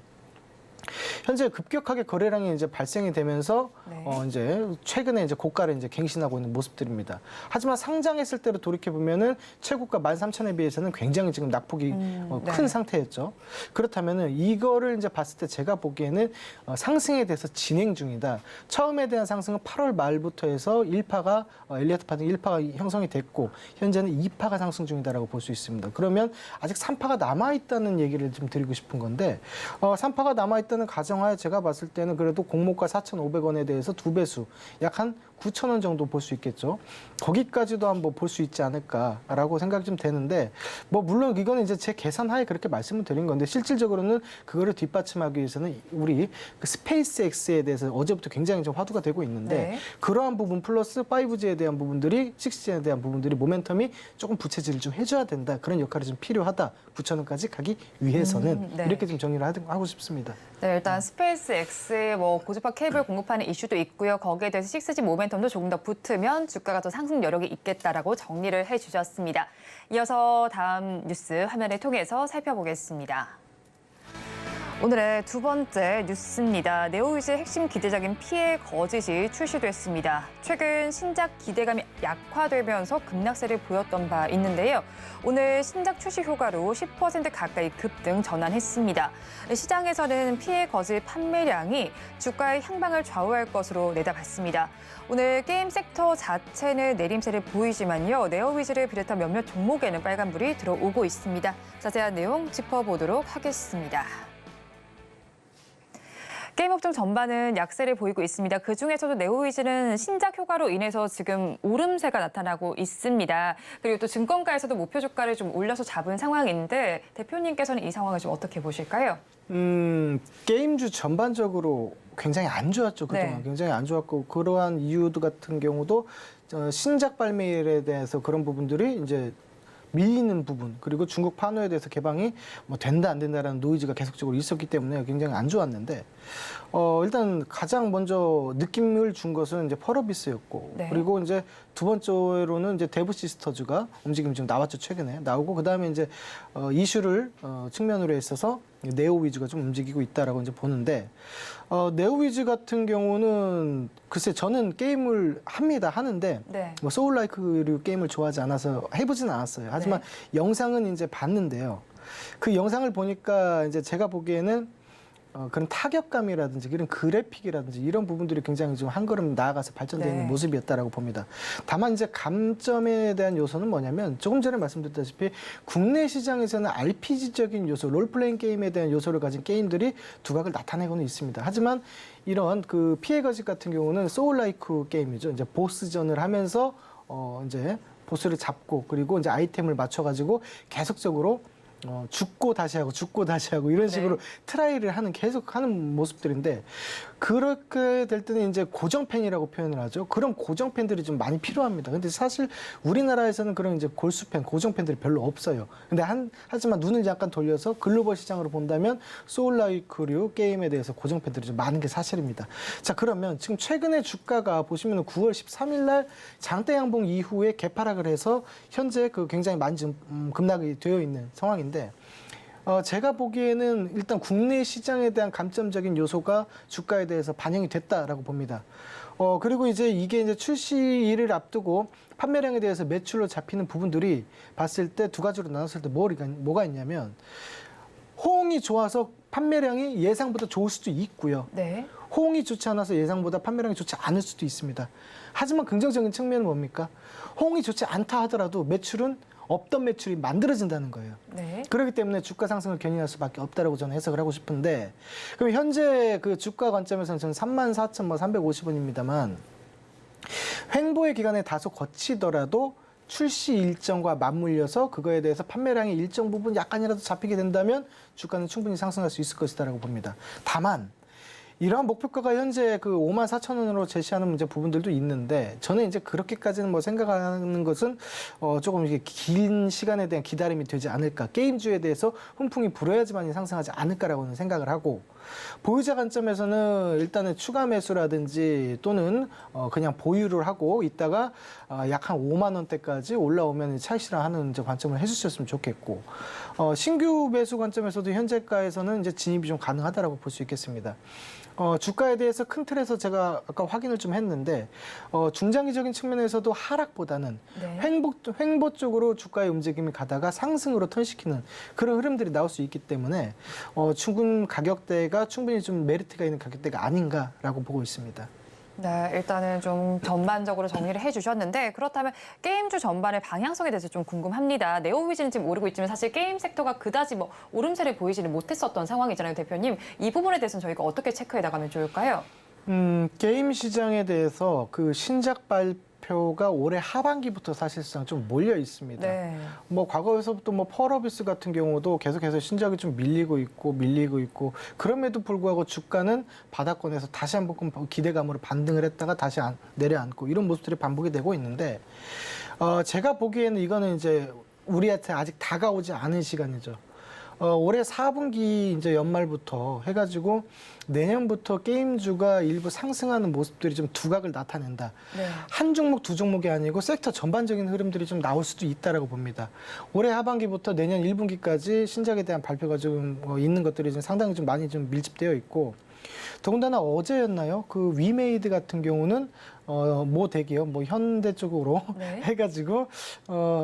현재 급격하게 거래량이 이제 발생이 되면서 네. 이제 최근에 이제 고가를 이제 갱신하고 있는 모습들입니다. 하지만 상장했을 때로 돌이켜 보면은 최고가 13,000에 비해서는 굉장히 지금 낙폭이 큰 네. 상태였죠. 그렇다면은 이거를 이제 봤을 때 제가 보기에는 상승에 대해서 진행 중이다. 처음에 대한 상승은 8월 말부터 해서 1파가 엘리어트 파동 1파가 형성이 됐고 현재는 2파가 상승 중이다라고 볼 수 있습니다. 그러면 아직 3파가 남아 있다는 얘기를 좀 드리고 싶은 건데 3파가 남아 있다는 가정하에 제가 봤을 때는 그래도 공모가 4,500원에 대해서 2배수 약 한 9,000원 정도 볼 수 있겠죠. 거기까지도 한번 볼 수 있지 않을까라고 생각이 좀 되는데 뭐 물론 이거는 이제 제 계산하에 그렇게 말씀을 드린 건데 실질적으로는 그거를 뒷받침하기 위해서는 우리 그 스페이스 X에 대해서 어제부터 굉장히 좀 화두가 되고 있는데 네. 그러한 부분 플러스 5G에 대한 부분들이 6G에 대한 부분들이 모멘텀이 조금 부채질을 좀 해줘야 된다. 그런 역할이 좀 필요하다. 9,000원까지 가기 위해서는 네. 이렇게 좀 정리를 하고 싶습니다. 네, 일단 스페이스 X의 뭐 고주파 케이블 공급하는 이슈도 있고요. 거기에 대해서 6G 모멘텀도 조금 더 붙으면 주가가 더 상승 여력이 있겠다라고 정리를 해주셨습니다. 이어서 다음 뉴스 화면을 통해서 살펴보겠습니다. 오늘의 두 번째 뉴스입니다. 네오위즈의 핵심 기대작인 피해 거짓이 출시됐습니다. 최근 신작 기대감이 약화되면서 급락세를 보였던 바 있는데요. 오늘 신작 출시 효과로 10% 가까이 급등 전환했습니다. 시장에서는 피해 거짓 판매량이 주가의 향방을 좌우할 것으로 내다봤습니다. 오늘 게임 섹터 자체는 내림세를 보이지만요. 네오위즈를 비롯한 몇몇 종목에는 빨간불이 들어오고 있습니다. 자세한 내용 짚어보도록 하겠습니다. 게임 업종 전반은 약세를 보이고 있습니다. 그중에서도 네오위즈는 신작 효과로 인해서 지금 오름세가 나타나고 있습니다. 그리고 또 증권가에서도 목표 주가를 좀 올려서 잡은 상황인데 대표님께서는 이 상황을 좀 어떻게 보실까요? 게임주 전반적으로 굉장히 안 좋았죠. 그동안 네. 굉장히 안 좋았고 그러한 이유도 같은 경우도 신작 발매에 대해서 그런 부분들이 이제 밀리는 부분 그리고 중국 판호에 대해서 개방이 뭐 된다 안 된다라는 노이즈가 계속적으로 있었기 때문에 굉장히 안 좋았는데 일단 가장 먼저 느낌을 준 것은 이제 펄어비스였고 네. 그리고 이제 두 번째로는 이제 데브 시스터즈가 움직임이 좀 나왔죠. 최근에 나오고 그다음에 이제 이슈를 측면으로 있어서 네오위즈가 좀 움직이고 있다라고 이제 보는데 네오위즈 같은 경우는 글쎄 저는 게임을 하는데 네. 뭐 소울라이크 게임을 좋아하지 않아서 해보지는 않았어요. 하지만 영상은 이제 봤는데요. 그 영상을 보니까 이제 제가 보기에는 그런 타격감이라든지 그런 그래픽이라든지 이런 부분들이 굉장히 좀 한 걸음 나아가서 발전되어 있는 네. 모습이었다라고 봅니다. 다만 이제 감점에 대한 요소는 뭐냐면 조금 전에 말씀드렸다시피 국내 시장에서는 RPG적인 요소, 롤플레잉 게임에 대한 요소를 가진 게임들이 두각을 나타내고는 있습니다. 하지만 이런 그 피해 거짓 같은 경우는 소울라이크 게임이죠. 이제 보스전을 하면서 이제 보스를 잡고 그리고 이제 아이템을 맞춰가지고 계속적으로 죽고 다시 하고 이런 식으로 트라이를 계속 하는 모습들인데 그렇게 될 때는 이제 고정팬이라고 표현을 하죠. 그런 고정팬들이 좀 많이 필요합니다. 근데 사실 우리나라에서는 그런 이제 골수팬, 고정팬들이 별로 없어요. 근데 하지만 눈을 약간 돌려서 글로벌 시장으로 본다면 소울라이크류 게임에 대해서 고정팬들이 좀 많은 게 사실입니다. 자, 그러면 지금 최근에 주가가 보시면 9월 13일 날 장대 양봉 이후에 개파락을 해서 현재 그 굉장히 많이 좀 급락이 되어 있는 상황인데 제가 보기에는 일단 국내 시장에 대한 감점적인 요소가 주가에 대해서 반영이 됐다라고 봅니다. 그리고 이제 이게 이제 출시일을 앞두고 판매량에 대해서 매출로 잡히는 부분들이 봤을 때 두 가지로 나눴을 때 뭐가 있냐면 호응이 좋아서 판매량이 예상보다 좋을 수도 있고요. 네. 호응이 좋지 않아서 예상보다 판매량이 좋지 않을 수도 있습니다. 하지만 긍정적인 측면은 뭡니까? 호응이 좋지 않다 하더라도 매출은 없던 매출이 만들어진다는 거예요. 네. 그렇기 때문에 주가 상승을 견인할 수밖에 없다라고 저는 해석을 하고 싶은데 그럼 현재 그 주가 관점에서는 저는 34,350원입니다만 횡보의 기간에 다소 거치더라도 출시 일정과 맞물려서 그거에 대해서 판매량의 일정 부분 약간이라도 잡히게 된다면 주가는 충분히 상승할 수 있을 것이다라고 봅니다. 다만 이러한 목표가가 현재 그 54,000원으로 제시하는 이제 부분들도 있는데 저는 이제 그렇게까지는 뭐 생각하는 것은 조금 이게 긴 시간에 대한 기다림이 되지 않을까. 게임주에 대해서 훈풍이 불어야지만 상승하지 않을까라고는 생각을 하고 보유자 관점에서는 일단은 추가 매수라든지 또는 그냥 보유를 하고 있다가 약 한 5만 원대까지 올라오면 차익 실현하는 이제 관점을 해주셨으면 좋겠고, 신규 매수 관점에서도 현재가에서는 이제 진입이 좀 가능하다라고 볼 수 있겠습니다. 주가에 대해서 큰 틀에서 제가 아까 확인을 좀 했는데 중장기적인 측면에서도 하락보다는 네. 횡보 쪽으로 주가의 움직임이 가다가 상승으로 턴시키는 그런 흐름들이 나올 수 있기 때문에 지금 가격대가 충분히 좀 메리트가 있는 가격대가 아닌가라고 보고 있습니다. 네, 일단은 좀 전반적으로 정리를 해주셨는데 그렇다면 게임주 전반의 방향성에 대해서 좀 궁금합니다. 네오위즈는 지금 오르고 있지만 사실 게임 섹터가 그다지 뭐 오름세를 보이지는 못했었던 상황이잖아요, 대표님. 이 부분에 대해서는 저희가 어떻게 체크해 나가면 좋을까요? 게임 시장에 대해서 그 신작 발표가 올해 하반기부터 사실상 좀 몰려 있습니다. 네. 뭐 과거에서부터 뭐 펄어비스 같은 경우도 계속해서 신작이 좀 밀리고 있고 그럼에도 불구하고 주가는 바닥권에서 다시 한번 기대감으로 반등을 했다가 다시 내려앉고 이런 모습들이 반복이 되고 있는데 제가 보기에는 이거는 이제 우리한테 아직 다가오지 않은 시간이죠. 올해 4분기 이제 연말부터 해가지고 내년부터 게임주가 일부 상승하는 모습들이 좀 두각을 나타낸다. 네. 한 종목, 두 종목이 아니고 섹터 전반적인 흐름들이 좀 나올 수도 있다라고 봅니다. 올해 하반기부터 내년 1분기까지 신작에 대한 발표가 좀 있는 것들이 좀 상당히 좀 많이 좀 밀집되어 있고, 더군다나 어제였나요? 그 위메이드 같은 경우는 모 대기업, 뭐 현대 쪽으로 네. 해가지고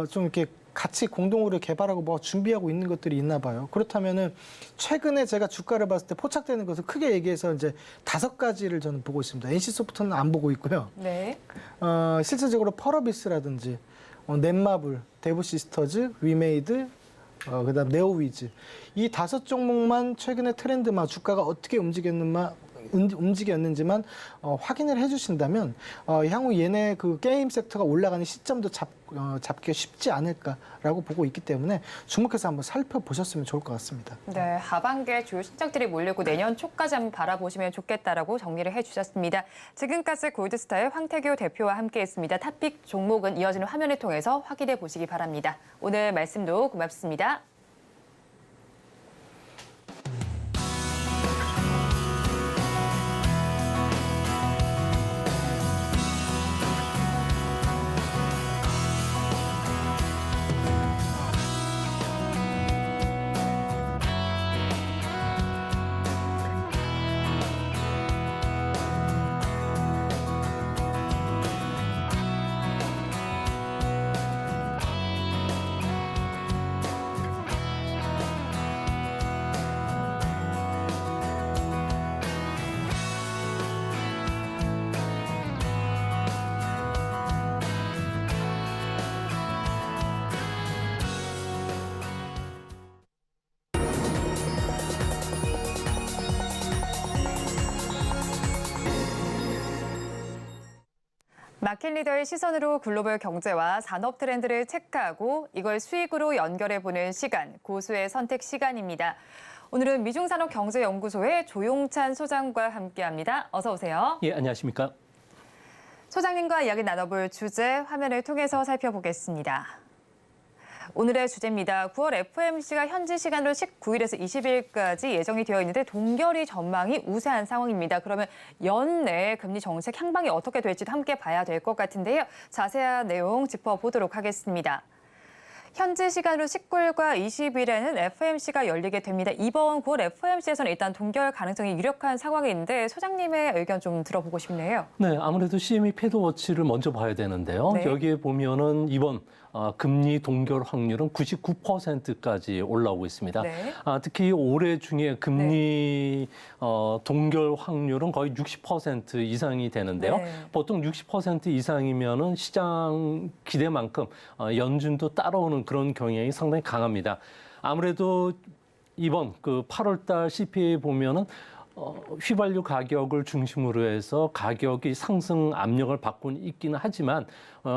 좀 이렇게 같이 공동으로 개발하고 뭐 준비하고 있는 것들이 있나 봐요. 그렇다면은 최근에 제가 주가를 봤을 때 포착되는 것을 크게 얘기해서 이제 5가지를 저는 보고 있습니다. NC소프트는 안 보고 있고요. 네. 실질적으로 펄어비스라든지 넷마블, 데브시스터즈, 위메이드, 그다음 네오위즈 이 5종목만 최근에 트렌드만 주가가 어떻게 움직였는지만 확인을 해주신다면 향후 얘네 그 게임 섹터가 올라가는 시점도 잡기가 쉽지 않을까라고 보고 있기 때문에 주목해서 한번 살펴보셨으면 좋을 것 같습니다. 네, 하반기에 주요 신작들이 몰리고 내년 초까지 한번 바라보시면 좋겠다라고 정리를 해주셨습니다. 지금까지 골드스타의 황태규 대표와 함께했습니다. 탑픽 종목은 이어지는 화면을 통해서 확인해 보시기 바랍니다. 오늘 말씀도 고맙습니다. 마켓 리더의 시선으로 글로벌 경제와 산업 트렌드를 체크하고 이걸 수익으로 연결해보는 시간, 고수의 선택 시간입니다. 오늘은 미중산업경제연구소의 조용찬 소장과 함께합니다. 어서 오세요. 예, 안녕하십니까. 소장님과 이야기 나눠볼 주제 화면을 통해서 살펴보겠습니다. 오늘의 주제입니다. 9월 FOMC가 현지 시간으로 19일에서 20일까지 예정이 되어 있는데 동결이 전망이 우세한 상황입니다. 그러면 연내 금리 정책 향방이 어떻게 될지도 함께 봐야 될 것 같은데요. 자세한 내용 짚어보도록 하겠습니다. 현지 시간으로 19일과 20일에는 FOMC가 열리게 됩니다. 이번 9월 FOMC에서는 일단 동결 가능성이 유력한 상황인데 소장님의 의견 좀 들어보고 싶네요. 네, 아무래도 CME 패드워치를 먼저 봐야 되는데요. 네. 여기에 보면은 이번 금리 동결 확률은 99%까지 올라오고 있습니다. 네. 특히 올해 중에 금리 동결 확률은 거의 60% 이상이 되는데요. 네. 보통 60% 이상이면은 시장 기대만큼 연준도 따라오는 그런 경향이 상당히 강합니다. 아무래도 이번 그 8월달 CPI 보면은 휘발유 가격을 중심으로 해서 가격이 상승 압력을 받고 있기는 하지만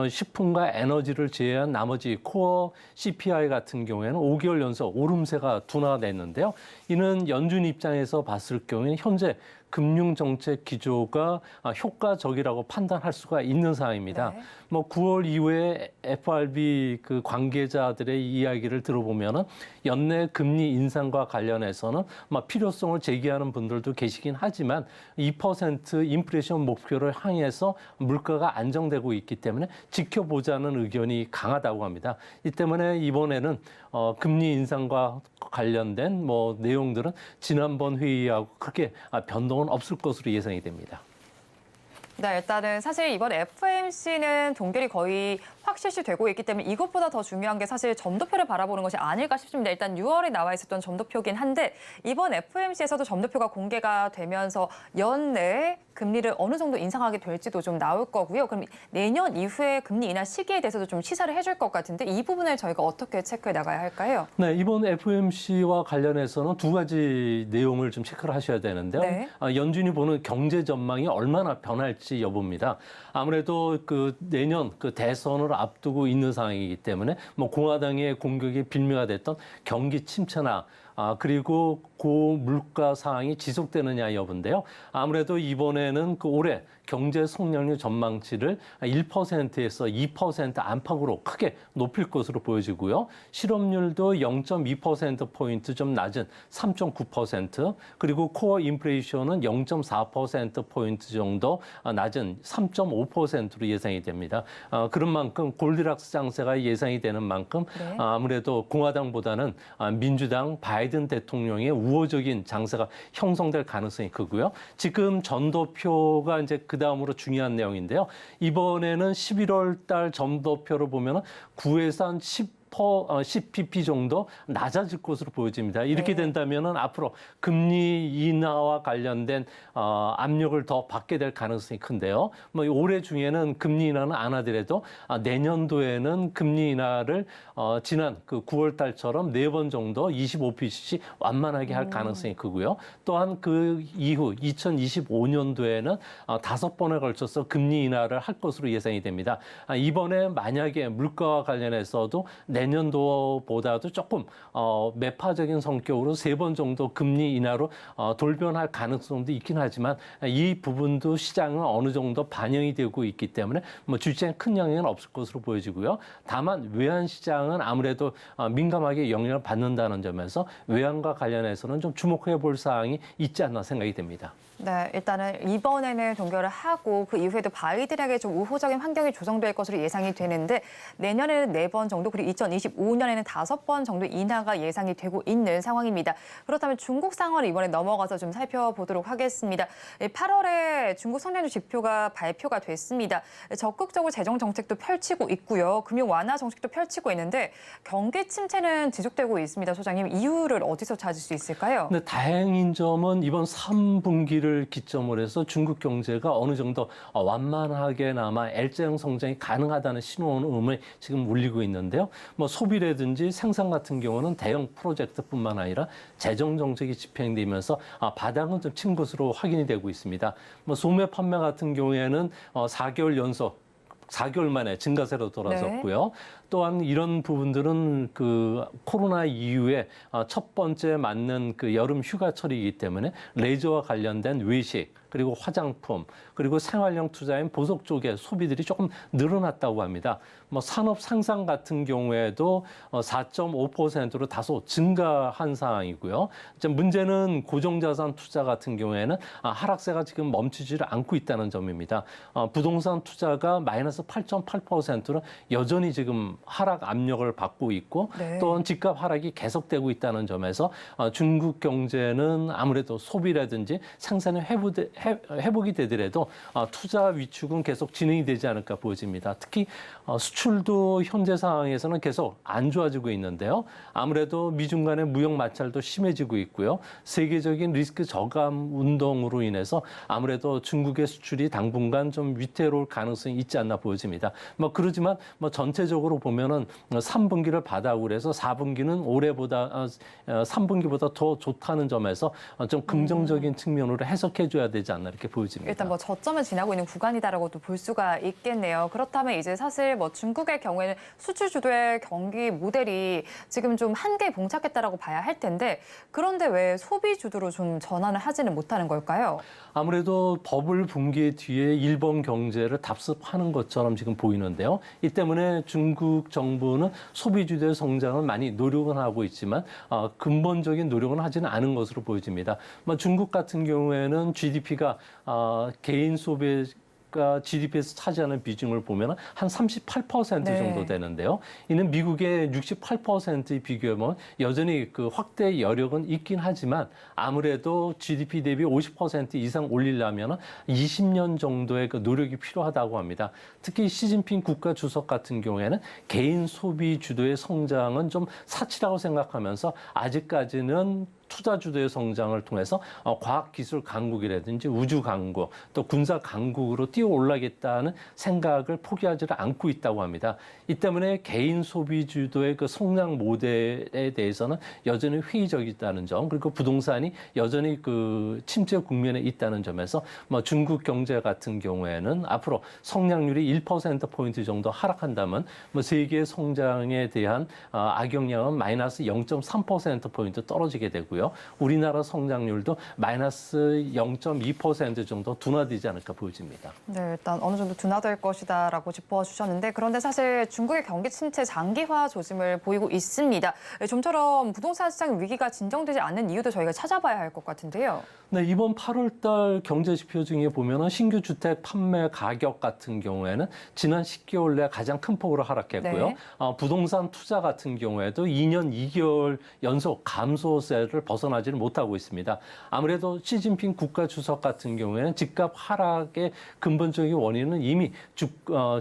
식품과 에너지를 제외한 나머지 코어 CPI 같은 경우에는 5개월 연속 오름세가 둔화됐는데요. 이는 연준 입장에서 봤을 경우에 현재 금융 정책 기조가 효과적이라고 판단할 수가 있는 사항입니다. 네. 뭐 9월 이후에 FRB 그 관계자들의 이야기를 들어보면은 연내 금리 인상과 관련해서는 막 필요성을 제기하는 분들도 계시긴 하지만 2% 인플레이션 목표를 향해서 물가가 안정되고 있기 때문에 지켜보자는 의견이 강하다고 합니다. 이 때문에 이번에는 금리 인상과 관련된 뭐 내용들은 지난번 회의하고 그렇게 변동은 없을 것으로 예상이 됩니다. 네, 일단은 사실 이번 FOMC는 동결이 거의 확실시되고 있기 때문에 이것보다 더 중요한 게 사실 점도표를 바라보는 것이 아닐까 싶습니다. 일단 6월에 나와 있었던 점도표긴 한데 이번 FOMC에서도 점도표가 공개가 되면서 연내에 금리를 어느 정도 인상하게 될지도 좀 나올 거고요. 그럼 내년 이후에 금리 인하 시기에 대해서도 좀 시사를 해줄 것 같은데 이 부분을 저희가 어떻게 체크해 나가야 할까요? 네, 이번 FOMC와 관련해서는 두 가지 내용을 좀 체크를 하셔야 되는데요. 네. 연준이 보는 경제 전망이 얼마나 변할지 여부입니다. 아무래도 그 내년 그 대선을 앞두고 있는 상황이기 때문에 뭐 공화당의 공격이 빌미가 됐던 경기 침체나 그리고 고물가 상황이 지속되느냐 여부인데요. 아무래도 이번에는 그 올해 경제 성장률 전망치를 1%에서 2% 안팎으로 크게 높일 것으로 보여지고요. 실업률도 0.2%포인트 좀 낮은 3.9%, 그리고 코어 인플레이션은 0.4%포인트 정도 낮은 3.5%로 예상이 됩니다. 그런 만큼 골디락스 장세가 예상이 되는 만큼 네. 아무래도 공화당보다는 민주당 바이든 대통령의 우호적인 장세가 형성될 가능성이 크고요. 지금 전도표가 이제 그 다음으로 중요한 내용인데요. 이번에는 11월 달 전도표를 보면은 9에서 한 10pp 정도 낮아질 것으로 보여집니다. 이렇게 네. 된다면은 앞으로 금리 인하와 관련된 압력을 더 받게 될 가능성이 큰데요. 뭐 올해 중에는 금리 인하는 안 하더라도 내년도에는 금리 인하를 지난 그 9월 달처럼 4번 정도 25bp씩 완만하게 할 가능성이 크고요. 또한 그 이후 2025년도에는 5번에 걸쳐서 금리 인하를 할 것으로 예상이 됩니다. 이번에 만약에 물가와 관련해서도 내년도보다도 조금 매파적인 성격으로 3번 정도 금리 인하로 돌변할 가능성도 있긴 하지만 이 부분도 시장은 어느 정도 반영이 되고 있기 때문에 뭐 주시장에 큰 영향은 없을 것으로 보여지고요. 다만 외환 시장은 아무래도 민감하게 영향을 받는다는 점에서 외환과 관련해서는 좀 주목해 볼 사항이 있지 않나 생각이 됩니다. 네, 일단은 이번에는 동결을 하고 그 이후에도 바이든에게 좀 우호적인 환경이 조성될 것으로 예상이 되는데 내년에는 4번 정도 그리고 2025년에는 5번 정도 인하가 예상이 되고 있는 상황입니다. 그렇다면 중국 상황을 이번에 넘어가서 좀 살펴보도록 하겠습니다. 8월에 중국 성장률 지표가 발표가 됐습니다. 적극적으로 재정 정책도 펼치고 있고요. 금융 완화 정책도 펼치고 있는데 경기 침체는 지속되고 있습니다. 소장님, 이유를 어디서 찾을 수 있을까요? 근데 다행인 점은 이번 3분기를 기점으로 해서 중국 경제가 어느 정도 완만하게나마 L자형 성장이 가능하다는 신호음을 지금 울리고 있는데요. 뭐 소비라든지 생산 같은 경우는 대형 프로젝트뿐만 아니라 재정 정책이 집행되면서 바닥은 좀 친 것으로 확인이 되고 있습니다. 뭐 소매 판매 같은 경우에는 4개월 연속 4개월 만에 증가세로 돌아섰고요. 네. 또한 이런 부분들은 그 코로나 이후에 첫 번째 맞는 그 여름 휴가철이기 때문에 레저와 관련된 외식 그리고 화장품 그리고 생활용 투자인 보석 쪽의 소비들이 조금 늘어났다고 합니다. 뭐 산업 상상 같은 경우에도 4.5%로 다소 증가한 상황이고요. 이제 문제는 고정자산 투자 같은 경우에는 하락세가 지금 멈추지를 않고 있다는 점입니다. 부동산 투자가 마이너스 8.8%로 여전히 지금 하락 압력을 받고 있고 네. 또한 집값 하락이 계속되고 있다는 점에서 중국 경제는 아무래도 소비라든지 생산이 회복이 되더라도 투자 위축은 계속 진행이 되지 않을까 보여집니다. 특히 수출도 현재 상황에서는 계속 안 좋아지고 있는데요. 아무래도 미중 간의 무역 마찰도 심해지고 있고요. 세계적인 리스크 저감 운동으로 인해서 아무래도 중국의 수출이 당분간 좀 위태로울 가능성이 있지 않나 보여집니다. 뭐 그러지만 뭐 전체적으로 보면은 3분기를 바닥으로 해서 4분기는 올해보다 3분기보다 더 좋다는 점에서 좀 긍정적인 측면으로 해석해 줘야 되지 떨어지지 않나 이렇게 보여집니다. 일단 뭐 저점을 지나고 있는 구간이다라고도 볼 수가 있겠네요. 그렇다면 이제 사실 뭐 중국의 경우에는 수출 주도의 경기 모델이 지금 좀 한계에 봉착했다라고 봐야 할 텐데 그런데 왜 소비 주도로 좀 전환을 하지는 못하는 걸까요? 아무래도 버블 붕괴 뒤에 일본 경제를 답습하는 것처럼 지금 보이는데요. 이 때문에 중국 정부는 소비 주도의 성장을 많이 노력은 하고 있지만 근본적인 노력은 하지는 않은 것으로 보여집니다. 중국 같은 경우에는 GDP가 개인 소비가 GDP에서 차지하는 비중을 보면 한 38% 네. 정도 되는데요. 이는 미국의 68%에 비교하면 여전히 그 확대 여력은 있긴 하지만 아무래도 GDP 대비 50% 이상 올리려면 20년 정도의 그 노력이 필요하다고 합니다. 특히 시진핑 국가 주석 같은 경우에는 개인 소비 주도의 성장은 좀 사치라고 생각하면서 아직까지는 투자 주도의 성장을 통해서 과학기술 강국이라든지 우주 강국 또 군사 강국으로 뛰어 올라가겠다는 생각을 포기하지를 않고 있다고 합니다. 이 때문에 개인 소비 주도의 그 성장 모델에 대해서는 여전히 회의적이다는 점, 그리고 부동산이 여전히 그 침체 국면에 있다는 점에서 중국 경제 같은 경우에는 앞으로 성장률이 1%포인트 정도 하락한다면 세계 성장에 대한 악영향은 마이너스 0.3%포인트 떨어지게 되고요. 우리나라 성장률도 마이너스 0.2% 정도 둔화되지 않을까 보여집니다. 네, 일단 어느 정도 둔화될 것이다라고 짚어주셨는데 그런데 사실 중국의 경기 침체 장기화 조짐을 보이고 있습니다. 좀처럼 부동산 시장 위기가 진정되지 않는 이유도 저희가 찾아봐야 할 것 같은데요. 네, 이번 8월 달 경제 지표 중에 보면은 신규 주택 판매 가격 같은 경우에는 지난 10개월 내 가장 큰 폭으로 하락했고요. 네. 부동산 투자 같은 경우에도 2년 2개월 연속 감소세를 벗어나지는 못하고 있습니다. 아무래도 시진핑 국가 주석 같은 경우에는 집값 하락의 근본적인 원인은 이미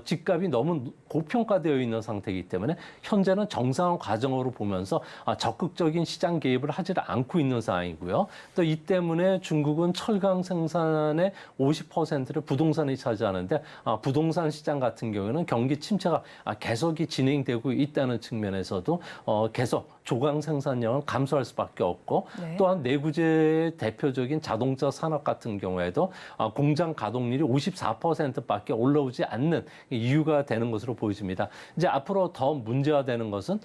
집값이 너무 고평가되어 있는 상태이기 때문에 현재는 정상화 과정으로 보면서 적극적인 시장 개입을 하지를 않고 있는 상황이고요. 또 이 때문에 중국은 철강 생산의 50%를 부동산이 차지하는데 부동산 시장 같은 경우에는 경기 침체가 계속이 진행되고 있다는 측면에서도 계속 조강 생산량을 감소할 수밖에 없고 네. 또한 내구재의 대표적인 자동차 산업 같은 경우에도 공장 가동률이 54%밖에 올라오지 않는 이유가 되는 것으로 보여집니다. 이제 앞으로 더 문제화되는 것은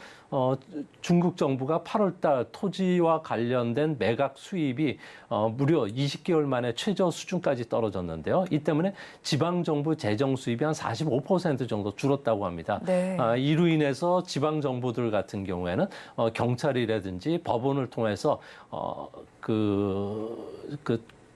중국 정부가 8월 달 토지와 관련된 매각 수입이 무려 20개월 만에 최저 수준까지 떨어졌는데요. 이 때문에 지방정부 재정 수입이 한 45% 정도 줄었다고 합니다. 네. 이로 인해서 지방정부들 같은 경우에는 경찰이라든지 법원을 통해서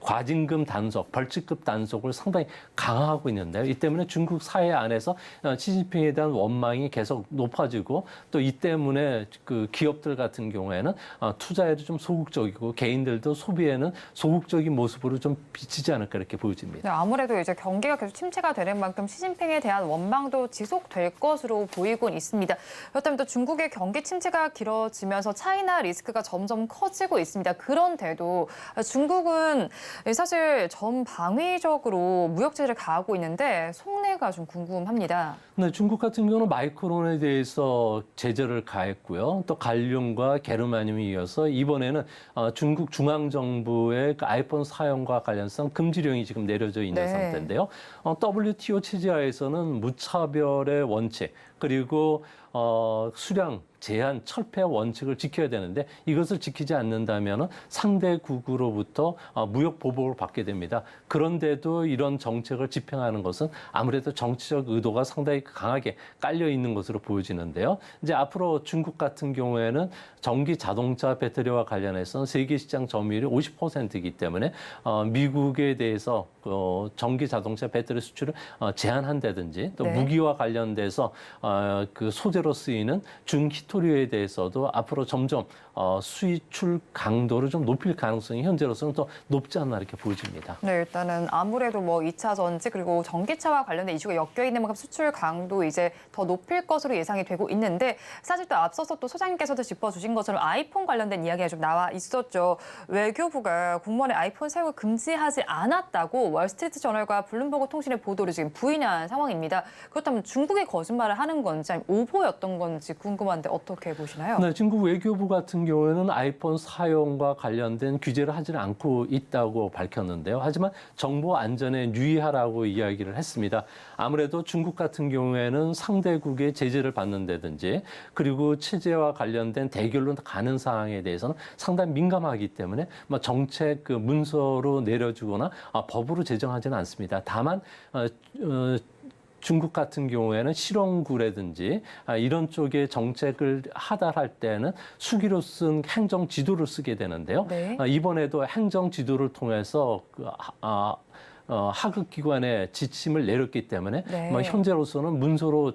과징금 단속, 벌칙급 단속을 상당히 강화하고 있는데요. 이 때문에 중국 사회 안에서 시진핑에 대한 원망이 계속 높아지고 또 이 때문에 그 기업들 같은 경우에는 투자에도 좀 소극적이고 개인들도 소비에는 소극적인 모습으로 좀 비치지 않을까 이렇게 보여집니다. 네, 아무래도 이제 경기가 계속 침체가 되는 만큼 시진핑에 대한 원망도 지속될 것으로 보이곤 있습니다. 그렇다면 또 중국의 경기 침체가 길어지면서 차이나 리스크가 점점 커지고 있습니다. 그런데도 중국은 사실 전방위적으로 무역 제재를 가하고 있는데 속내가 좀 궁금합니다. 네, 중국 같은 경우는 마이크론에 대해서 제재를 가했고요. 또 갈륨과 게르마늄에 이어서 이번에는 중국 중앙정부의 그 아이폰 사용과 관련성 금지령이 지금 내려져 있는 네. 상태인데요. WTO 체제하에서는 무차별의 원칙 그리고 수량 제한 철폐 원칙을 지켜야 되는데 이것을 지키지 않는다면 상대국으로부터 무역 보복을 받게 됩니다. 그런데도 이런 정책을 집행하는 것은 아무래도 정치적 의도가 상당히 강하게 깔려 있는 것으로 보여지는데요. 이제 앞으로 중국 같은 경우에는 전기 자동차 배터리와 관련해서 세계 시장 점유율이 50%이기 때문에 미국에 대해서 전기 자동차 배터리 수출을 제한한다든지 또 네. 무기와 관련돼서 그 소재로 쓰이는 중히토류에 대해서도 앞으로 점점 수출 강도를 좀 높일 가능성이 현재로서는 더 높지 않나 이렇게 보여집니다. 네, 일단은 아무래도 뭐 2차 전지 그리고 전기차와 관련된 이슈가 엮여 있는 만큼 수출 강도 이제 더 높일 것으로 예상이 되고 있는데 사실 또 앞서서 또 소장님께서도 짚어주신 것처럼 아이폰 관련된 이야기가 좀 나와 있었죠. 외교부가 공무원의 아이폰 사용을 금지하지 않았다고 월스트리트 저널과 블룸버그 통신의 보도를 지금 부인한 상황입니다. 그렇다면 중국의 거짓말을 하는 건지 아니면 오보였던 건지 궁금한데 어떻게 보시나요? 네, 중국 외교부 같은 경우에는 아이폰 사용과 관련된 규제를 하지는 않고 있다고 밝혔는데요. 하지만 정보 안전에 유의하라고 이야기를 했습니다. 아무래도 중국 같은 경우에는 상대국의 제재를 받는다든지 그리고 체제와 관련된 대결로 가는 사항에 대해서는 상당히 민감하기 때문에 정책 그 문서로 내려주거나 법으로 제정하지는 않습니다. 다만 중국 같은 경우에는 실용구라든지 이런 쪽의 정책을 하달할 때는 수기로 쓴 행정 지도를 쓰게 되는데요. 네. 이번에도 행정 지도를 통해서 하급기관에 지침을 내렸기 때문에 네. 현재로서는 문서로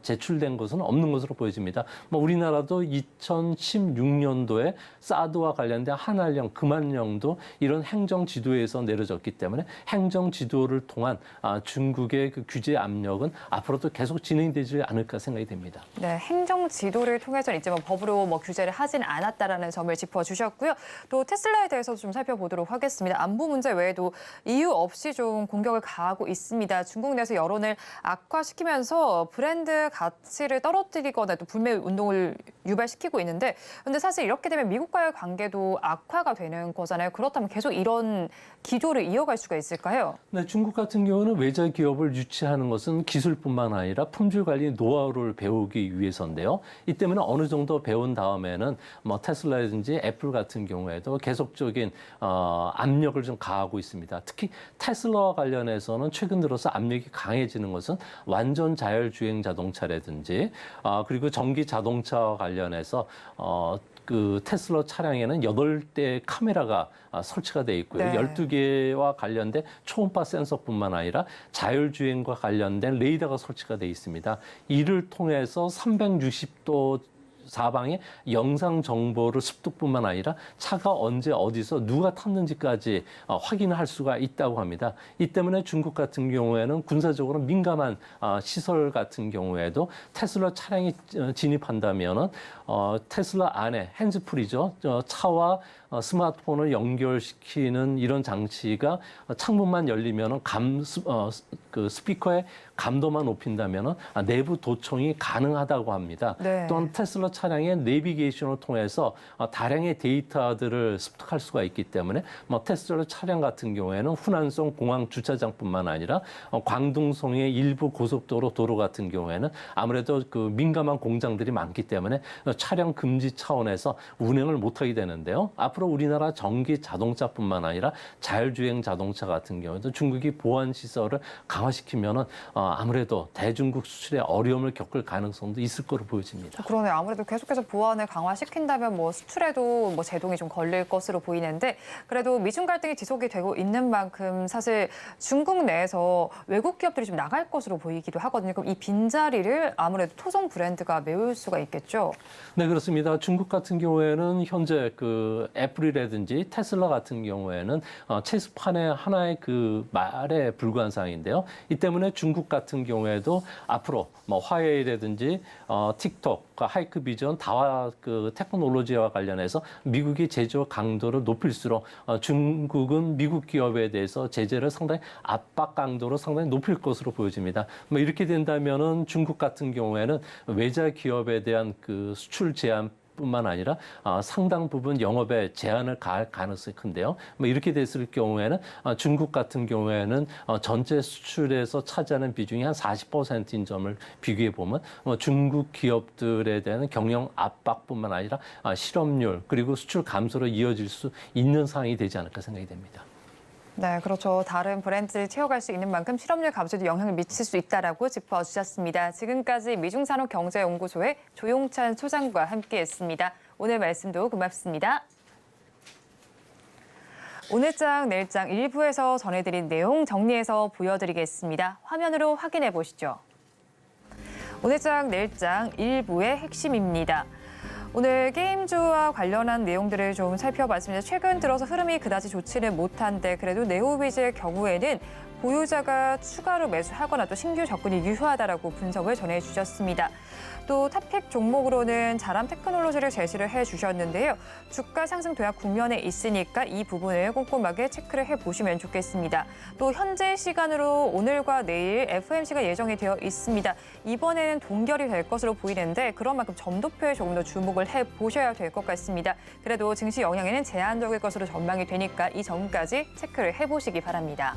제출된 것은 없는 것으로 보여집니다. 우리나라도 2016년도에 사드와 관련된 한알령, 금한령도 이런 행정 지도에서 내려졌기 때문에 행정 지도를 통한 중국의 그 규제 압력은 앞으로도 계속 진행되지 않을까 생각이 됩니다. 네, 행정 지도를 통해서는 있지만 법으로 규제를 하진 않았다라는 점을 짚어주셨고요. 또 테슬라에 대해서도 좀 살펴보도록 하겠습니다. 안보 문제 외에도 이유 없이 좀 공격을 가하고 있습니다. 중국 내에서 여론을 악화시키면서 브랜드 가치를 떨어뜨리거나 또 불매 운동을 유발시키고 있는데, 근데 사실 이렇게 되면 미국과의 관계도 악화가 되는 거잖아요. 그렇다면 계속 이런 기조를 이어갈 수가 있을까요? 네, 중국 같은 경우는 외자 기업을 유치하는 것은 기술뿐만 아니라 품질 관리 노하우를 배우기 위해서인데요. 이 때문에 어느 정도 배운 다음에는 테슬라든지 애플 같은 경우에도 계속적인 압력을 좀 가하고 있습니다. 특히 테슬라와 관련해서는 최근 들어서 압력이 강해지는 것은 완전 자율주행 자동차라든지 그리고 전기 자동차와 관련해서 그 테슬라 차량에는 8대의 카메라가 설치가 돼 있고요. 네. 12개와 관련된 초음파 센서뿐만 아니라 자율주행과 관련된 레이더가 설치가 돼 있습니다. 이를 통해서 360도 사방에 영상 정보를 습도뿐만 아니라 차가 언제 어디서 누가 탔는지까지 확인할 수가 있다고 합니다. 이 때문에 중국 같은 경우에는 군사적으로 민감한 시설 같은 경우에도 테슬라 차량이 진입한다면은 테슬라 안에 핸즈프리죠. 차와 스마트폰을 연결시키는 이런 장치가 창문만 열리면은 그 스피커의 감도만 높인다면은 내부 도청이 가능하다고 합니다. 네. 또한 테슬라 차량의 내비게이션을 통해서 다량의 데이터들을 습득할 수가 있기 때문에 테슬라 차량 같은 경우에는 후난성 공항 주차장뿐만 아니라 광둥성의 일부 고속도로 도로 같은 경우에는 아무래도 그 민감한 공장들이 많기 때문에 차량 금지 차원에서 운행을 못하게 되는데요. 앞으로 우리나라 전기 자동차뿐만 아니라 자율주행 자동차 같은 경우에도 중국이 보안 시설을 강화시키면은 아무래도 대중국 수출에 어려움을 겪을 가능성도 있을 거로 보여집니다. 그러네요. 아무래도 계속해서 보안을 강화시킨다면 제동이 제동이 좀 걸릴 것으로 보이는데, 그래도 미중 갈등이 지속이 되고 있는 만큼 사실 중국 내에서 외국 기업들이 좀 나갈 것으로 보이기도 하거든요. 그럼 이 빈자리를 아무래도 토종 브랜드가 메울 수가 있겠죠? 네, 그렇습니다. 중국 같은 경우에는 현재 그 애플이라든지 테슬라 같은 경우에는 체스판의 하나의 그 말에 불과한 상황인데요. 이 때문에 중국 같은 경우에도 앞으로 화웨이라든지 틱톡, 하이크비전, 다와 그 테크놀로지와 관련해서 미국이 제조 강도를 높일수록 중국은 미국 기업에 대해서 제재를 상당히 압박 강도로 상당히 높일 것으로 보여집니다. 이렇게 된다면은 중국 같은 경우에는 외자 기업에 대한 그 수출 제한 뿐만 아니라 상당 부분 영업에 제한을 가할 가능성이 큰데요. 이렇게 됐을 경우에는 중국 같은 경우에는 전체 수출에서 차지하는 비중이 한 40%인 점을 비교해 보면 중국 기업들에 대한 경영 압박뿐만 아니라 실업률 그리고 수출 감소로 이어질 수 있는 상황이 되지 않을까 생각이 됩니다. 네, 그렇죠. 다른 브랜드를 채워갈 수 있는 만큼 실업률 감소에도 영향을 미칠 수 있다라고 짚어주셨습니다. 지금까지 미중산업경제연구소의 조용찬 소장과 함께했습니다. 오늘 말씀도 고맙습니다. 오늘장 내일장 일부에서 전해드린 내용 정리해서 보여드리겠습니다. 화면으로 확인해 보시죠. 오늘장 내일장 일부의 핵심입니다. 오늘 게임주와 관련한 내용들을 좀 살펴봤습니다. 최근 들어서 흐름이 그다지 좋지는 못한데 그래도 네오위즈의 경우에는 보유자가 추가로 매수하거나 또 신규 접근이 유효하다라고 분석을 전해주셨습니다. 또 탑픽 종목으로는 자람 테크놀로지를 제시를 해주셨는데요. 주가 상승 도약 국면에 있으니까 이 부분을 꼼꼼하게 체크를 해보시면 좋겠습니다. 또 현재 시간으로 오늘과 내일 FOMC가 예정이 되어 있습니다. 이번에는 동결이 될 것으로 보이는데 그런 만큼 점도표에 조금 더 주목을 해보셔야 될 것 같습니다. 그래도 증시 영향에는 제한적일 것으로 전망이 되니까 이 점까지 체크를 해보시기 바랍니다.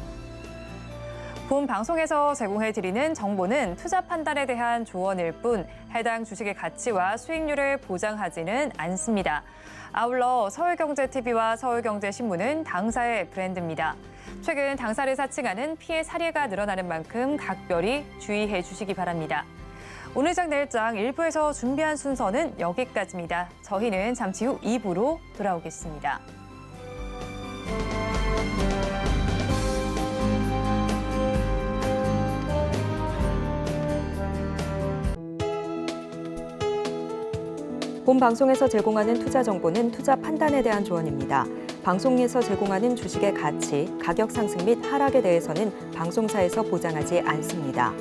본 방송에서 제공해드리는 정보는 투자 판단에 대한 조언일 뿐 해당 주식의 가치와 수익률을 보장하지는 않습니다. 아울러 서울경제TV와 서울경제신문은 당사의 브랜드입니다. 최근 당사를 사칭하는 피해 사례가 늘어나는 만큼 각별히 주의해 주시기 바랍니다. 오늘장 내일장 1부에서 준비한 순서는 여기까지입니다. 저희는 잠시 후 2부로 돌아오겠습니다. 본 방송에서 제공하는 투자 정보는 투자 판단에 대한 조언입니다. 방송에서 제공하는 주식의 가치, 가격 상승 및 하락에 대해서는 방송사에서 보장하지 않습니다.